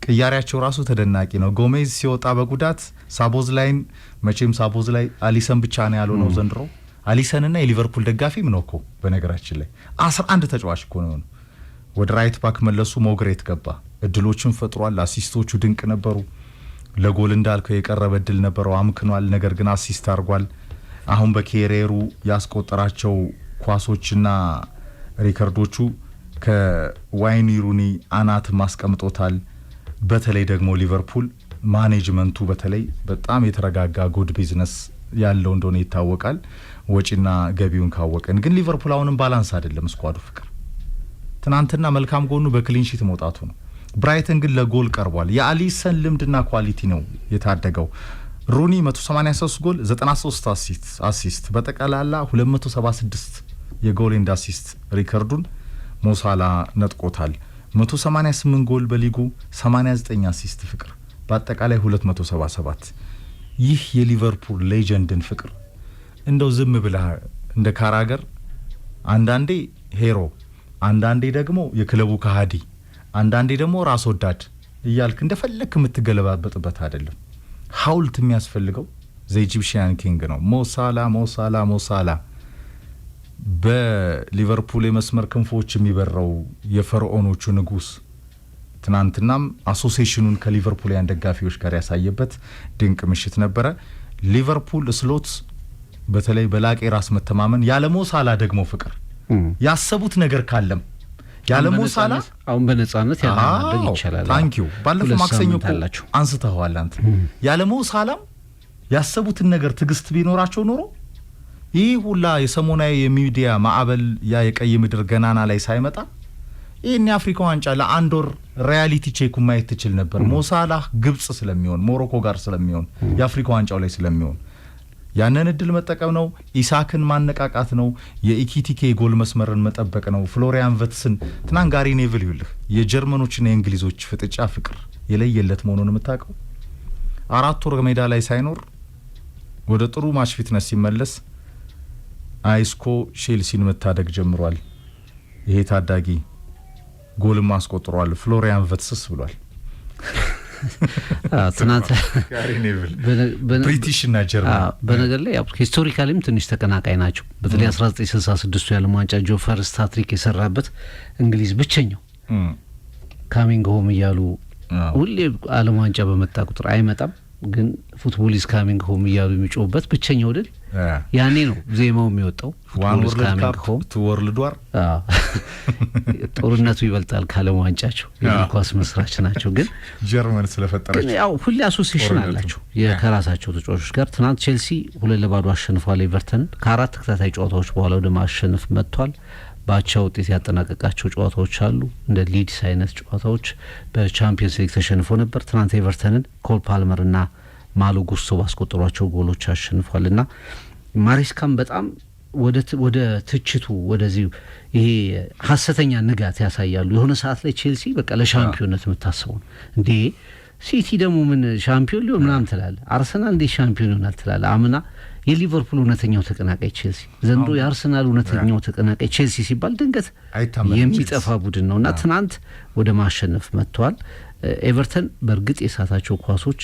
Speaker 1: ቅያሪያቸው ራሱ ተደናቂ ነው። ጎሜዝ ሲወጣ በጉዳት ሳቦዝ ላይን መቼም ሳቦዝ ላይ አሊሰን ብቻ ነው ያለው ነው ዘንድሮ። አሊሰንና የሊቨርፑል ደጋፊም ነው እኮ በነገራችን ላይ 11 ተጫዋች እኮ ነው። ወደ ራይት ባክ መለሱ። ሞግሬት ገባ፣ እድሎችን ፈጥሯል። አሲስቶቹ ድንቅ ነበሩ። ለጎል እንዳልከው የቀረበ እድል ነበረው፣ አምክኗል። ነገር ግን አሲስት አድርጓል። አሁን በኬሬሩ ያስቆጠራቸው ኳሶችና ሪከርዶቹ ከዋይኒ ሩኒ አናት ማስቀምጦታል። በተለይ ደግሞ ሊቨርፑል ማኔጅመንቱ በተለይ በጣም የተረጋጋ ጉድ ቢዝነስ ያለው እንደሆነ ይታወቃል። ወጪና ገቢውን ካወቀን ግን ሊቨርፑል አሁንም ባላንስ አይደለም ስኳዱ ፍቅር። ትናንትና መልካም ጎኑ በክሊንሺት መውጣቱ ነው። ብራይተን ግን ለጎል ቀርቧል። የአሊሰን ልምድና ኳሊቲ ነው የታደገው። ሩኒ 183 ጎል 93 አሲስት በጠቅላላ 276 የጎል ኤንድ አሲስት ሪከርዱን ሞሳላህ ነጥቆታል። 188 ጎል በሊጉ 89 አሲስት ፍቅር በአጠቃላይ 277። ይህ የሊቨርፑል ሌጀንድን ፍቅር እንደው ዝም ብለህ እንደ ካራገር አንዳንዴ ሄሮ፣ አንዳንዴ ደግሞ የክለቡ ከሃዲ፣ አንዳንዴ ደግሞ ራስ ወዳድ እያልክ እንደፈለክ የምትገለባበጥበት አይደለም። ሐውልት የሚያስፈልገው ዘኢጂፕሽያን ኪንግ ነው ሞሳላህ። በሊቨርፑል የመስመር ክንፎች የሚበራው የፈርዖኖቹ ንጉስ ትናንትናም አሶሲዬሽኑን ከሊቨርፑልያን ደጋፊዎች ጋር ያሳየበት ድንቅ ምሽት ነበረ። ሊቨርፑል ስሎት በተለይ በላቄ ራስ መተማመን ያለ ሞሳላህ ደግሞ ፍቅር ያሰቡት ነገር ካለም ያለ ሞሳላህ
Speaker 2: አሁን በነጻነት ያለማድረግ ይችላል።
Speaker 1: ታንኪዩ ባለፈው ማክሰኞ አንስተዋል አንተ ያለ ሞሳላህ ያሰቡትን ነገር ትግስት ቢኖራቸው ኖሮ ይህ ሁላ የሰሞናዊ የሚዲያ ማዕበል ያ የቀይ ምድር ገናና ላይ ሳይመጣ ይህን የአፍሪካ ዋንጫ ለአንድ ወር ሪያሊቲ ቼክ ማየት ትችል ነበር። ሞሳላህ ግብጽ ስለሚሆን ሞሮኮ ጋር ስለሚሆን የአፍሪካ ዋንጫው ላይ ስለሚሆን ያንን እድል መጠቀም ነው። ኢሳክን ማነቃቃት ነው። የኢኪቲኬ ጎል መስመርን መጠበቅ ነው። ፍሎሪያን ቨትስን ትናንት ጋሪ ኔቭል ይልህ የጀርመኖችና የእንግሊዞች ፍጥጫ ፍቅር የለየለት መሆኑን የምታውቀው 4 ወር ሜዳ ላይ ሳይኖር ወደ ጥሩ ማች ፊትነስ ሲመለስ አይስኮ ቼልሲን መታደግ ጀምሯል። ይሄ ታዳጊ ጎልም አስቆጥሯል። ፍሎሪያን ቨትስስ ብሏል።
Speaker 2: ትናንት
Speaker 1: ጋሪ ኔቭል ብሪቲሽ እና ጀርመን
Speaker 2: በነገር ላይ ያው ሂስቶሪካሊም ትንሽ ተቀናቃይ ናቸው። በተለይ 1966 የዓለም ዋንጫ ጆ ፈርስት ሃትሪክ የሰራበት እንግሊዝ ብቸኛው ካሚንግ ሆም እያሉ ሁሌ ዓለም ዋንጫ በመጣ ቁጥር አይመጣም ግን ፉትቦል ኢዝ ካሚንግ ሆም እያሉ የሚጮህበት ብቸኛው ድል ያኔ ነው ዜማው የሚወጣው።
Speaker 1: ፉትቦል ኢዝ ካሚንግ ሆም ቱ ወርልድ ዋር
Speaker 2: ጦርነቱ ይበልጣል ከዓለም ዋንጫቸው። የእግር ኳስ መስራች ናቸው ግን
Speaker 1: ጀርመን ስለፈጠረች
Speaker 2: ያው ሁሌ አሶሲዬሽን አላቸው ከራሳቸው ተጫዋቾች ጋር። ትናንት ቼልሲ 2-0 አሸንፏል ኤቨርተንን። ከ4 ተከታታይ ጨዋታዎች በኋላ ወደ ማሸነፍ መጥቷል። ባቻ ውጤት ያጠናቀቃቸው ጨዋታዎች አሉ። እንደ ሊድስ አይነት ጨዋታዎች በቻምፒየንስ ሊግ ተሸንፎ ነበር። ትናንት ኤቨርተንን ኮል ፓልመርና ማሎ ጉስቶ ባስቆጠሯቸው ጎሎች አሸንፏልና ማሬስካም በጣም ወደ ትችቱ ወደዚህ ይሄ ሀሰተኛ ንጋት ያሳያሉ። የሆነ ሰዓት ላይ ቼልሲ በቃ ለሻምፒዮንነት የምታስበው ነው እንዴ ሲቲ ደግሞ ምን ሻምፒዮን ሊሆን ምናምን ትላለ። አርሰናል እንዴ ሻምፒዮን ይሆናል ትላለ። አምና የሊቨርፑል እውነተኛው ተቀናቃይ ቼልሲ፣ ዘንድሮ የአርሰናል እውነተኛው ተቀናቃይ ቼልሲ ሲባል ድንገት የሚጠፋ ቡድን ነውና ትናንት ወደ ማሸነፍ መጥቷል። ኤቨርተን በእርግጥ የሳታቸው ኳሶች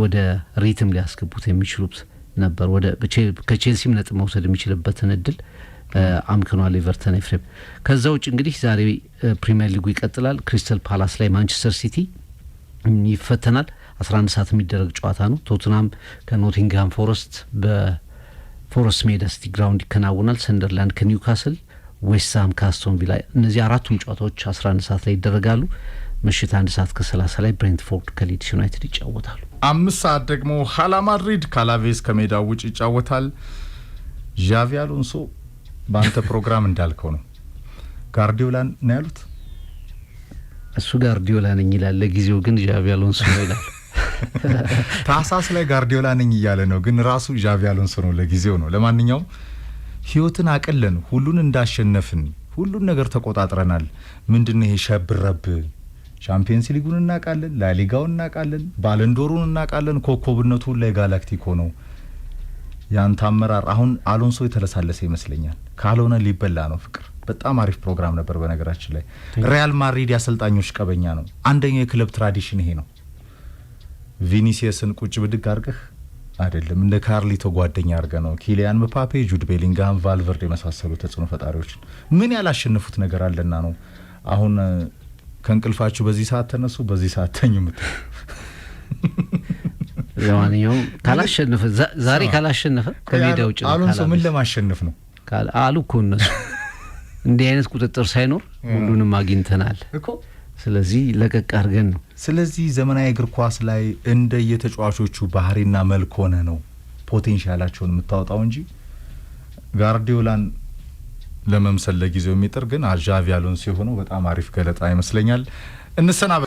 Speaker 2: ወደ ሪትም ሊያስገቡት የሚችሉት ነበር። ወደ ከቼልሲም ነጥብ መውሰድ የሚችልበትን እድል አምክኗል ኤቨርተን ኤፍሬም። ከዛ ውጭ እንግዲህ ዛሬ ፕሪሚየር ሊጉ ይቀጥላል። ክሪስታል ፓላስ ላይ ማንቸስተር ሲቲ ይፈተናል። 11 ሰዓት የሚደረግ ጨዋታ ነው። ቶትናም ከኖቲንግሃም ፎረስት በፎረስት ሜዳ ሲቲ ግራውንድ ይከናወናል። ሰንደርላንድ ከኒውካስል፣ ዌስትሃም ከአስቶን ቪላ። እነዚህ አራቱም ጨዋታዎች 11 ሰዓት ላይ ይደረጋሉ። ምሽት 1 ሰዓት ከ30 ላይ ብሬንትፎርድ ከሊድስ ዩናይትድ ይጫወታሉ።
Speaker 1: 5 ሰዓት ደግሞ ሀላ ማድሪድ ካላቬዝ ከሜዳው ውጭ ይጫወታል። ዣቪ አሎንሶ በአንተ ፕሮግራም እንዳልከው ነው ጋርዲዮላን ነው ያሉት።
Speaker 2: እሱ ጋርዲዮላ ነኝ ይላል፣ ለጊዜው ግን ዣቪ አሎንሶ ነው ይላል።
Speaker 1: ታህሳስ ላይ ጋርዲዮላ ነኝ እያለ ነው፣ ግን ራሱ ዣቪ አሎንሶ ነው ለጊዜው ነው። ለማንኛውም ህይወትን አቅለን ሁሉን እንዳሸነፍን ሁሉን ነገር ተቆጣጥረናል። ምንድነው ይሄ ሸብረብ? ቻምፒየንስ ሊጉን እናቃለን፣ ላሊጋውን እናቃለን፣ ባለንዶሩን እናቃለን። ኮከብነቱ ላይ ጋላክቲኮ ነው። ያንተ አመራር አሁን አሎንሶ የተለሳለሰ ይመስለኛል። ካልሆነ ሊበላ ነው ፍቅር። በጣም አሪፍ ፕሮግራም ነበር። በነገራችን ላይ ሪያል ማድሪድ ያሰልጣኞች ቀበኛ ነው። አንደኛው የክለብ ትራዲሽን ይሄ ነው። ቪኒሲየስን ቁጭ ብድግ አድርገህ አይደለም እንደ ካርሊቶ ጓደኛ አድርገህ ነው። ኪሊያን ምባፔ፣ ጁድ ቤሊንጋም፣ ቫልቨርዴ የመሳሰሉ ተጽዕኖ ፈጣሪዎች ምን ያላሸነፉት ነገር አለና ነው አሁን ከእንቅልፋችሁ በዚህ ሰዓት ተነሱ በዚህ ሰዓት ተኙ ምትል።
Speaker 2: ለማንኛውም ካላሸነፈ ዛሬ ካላሸነፈ ከሜዳ ውጭ ነው።
Speaker 1: አሎንሶ ምን ለማሸነፍ ነው
Speaker 2: አሉ እኮ እነሱ። እንዲህ አይነት ቁጥጥር ሳይኖር ሁሉንም አግኝተናል እኮ። ስለዚህ ለቀቅ አድርገን ነው።
Speaker 1: ስለዚህ ዘመናዊ እግር ኳስ ላይ እንደ የተጫዋቾቹ ባህሪና መልክ ሆነ ነው ፖቴንሻላቸውን የምታወጣው እንጂ ጋርዲዮላን ለመምሰል ለጊዜው የሚጥር ግን ዣቪ አሎንሶ የሆነው በጣም አሪፍ ገለጻ ይመስለኛል። እንሰናበ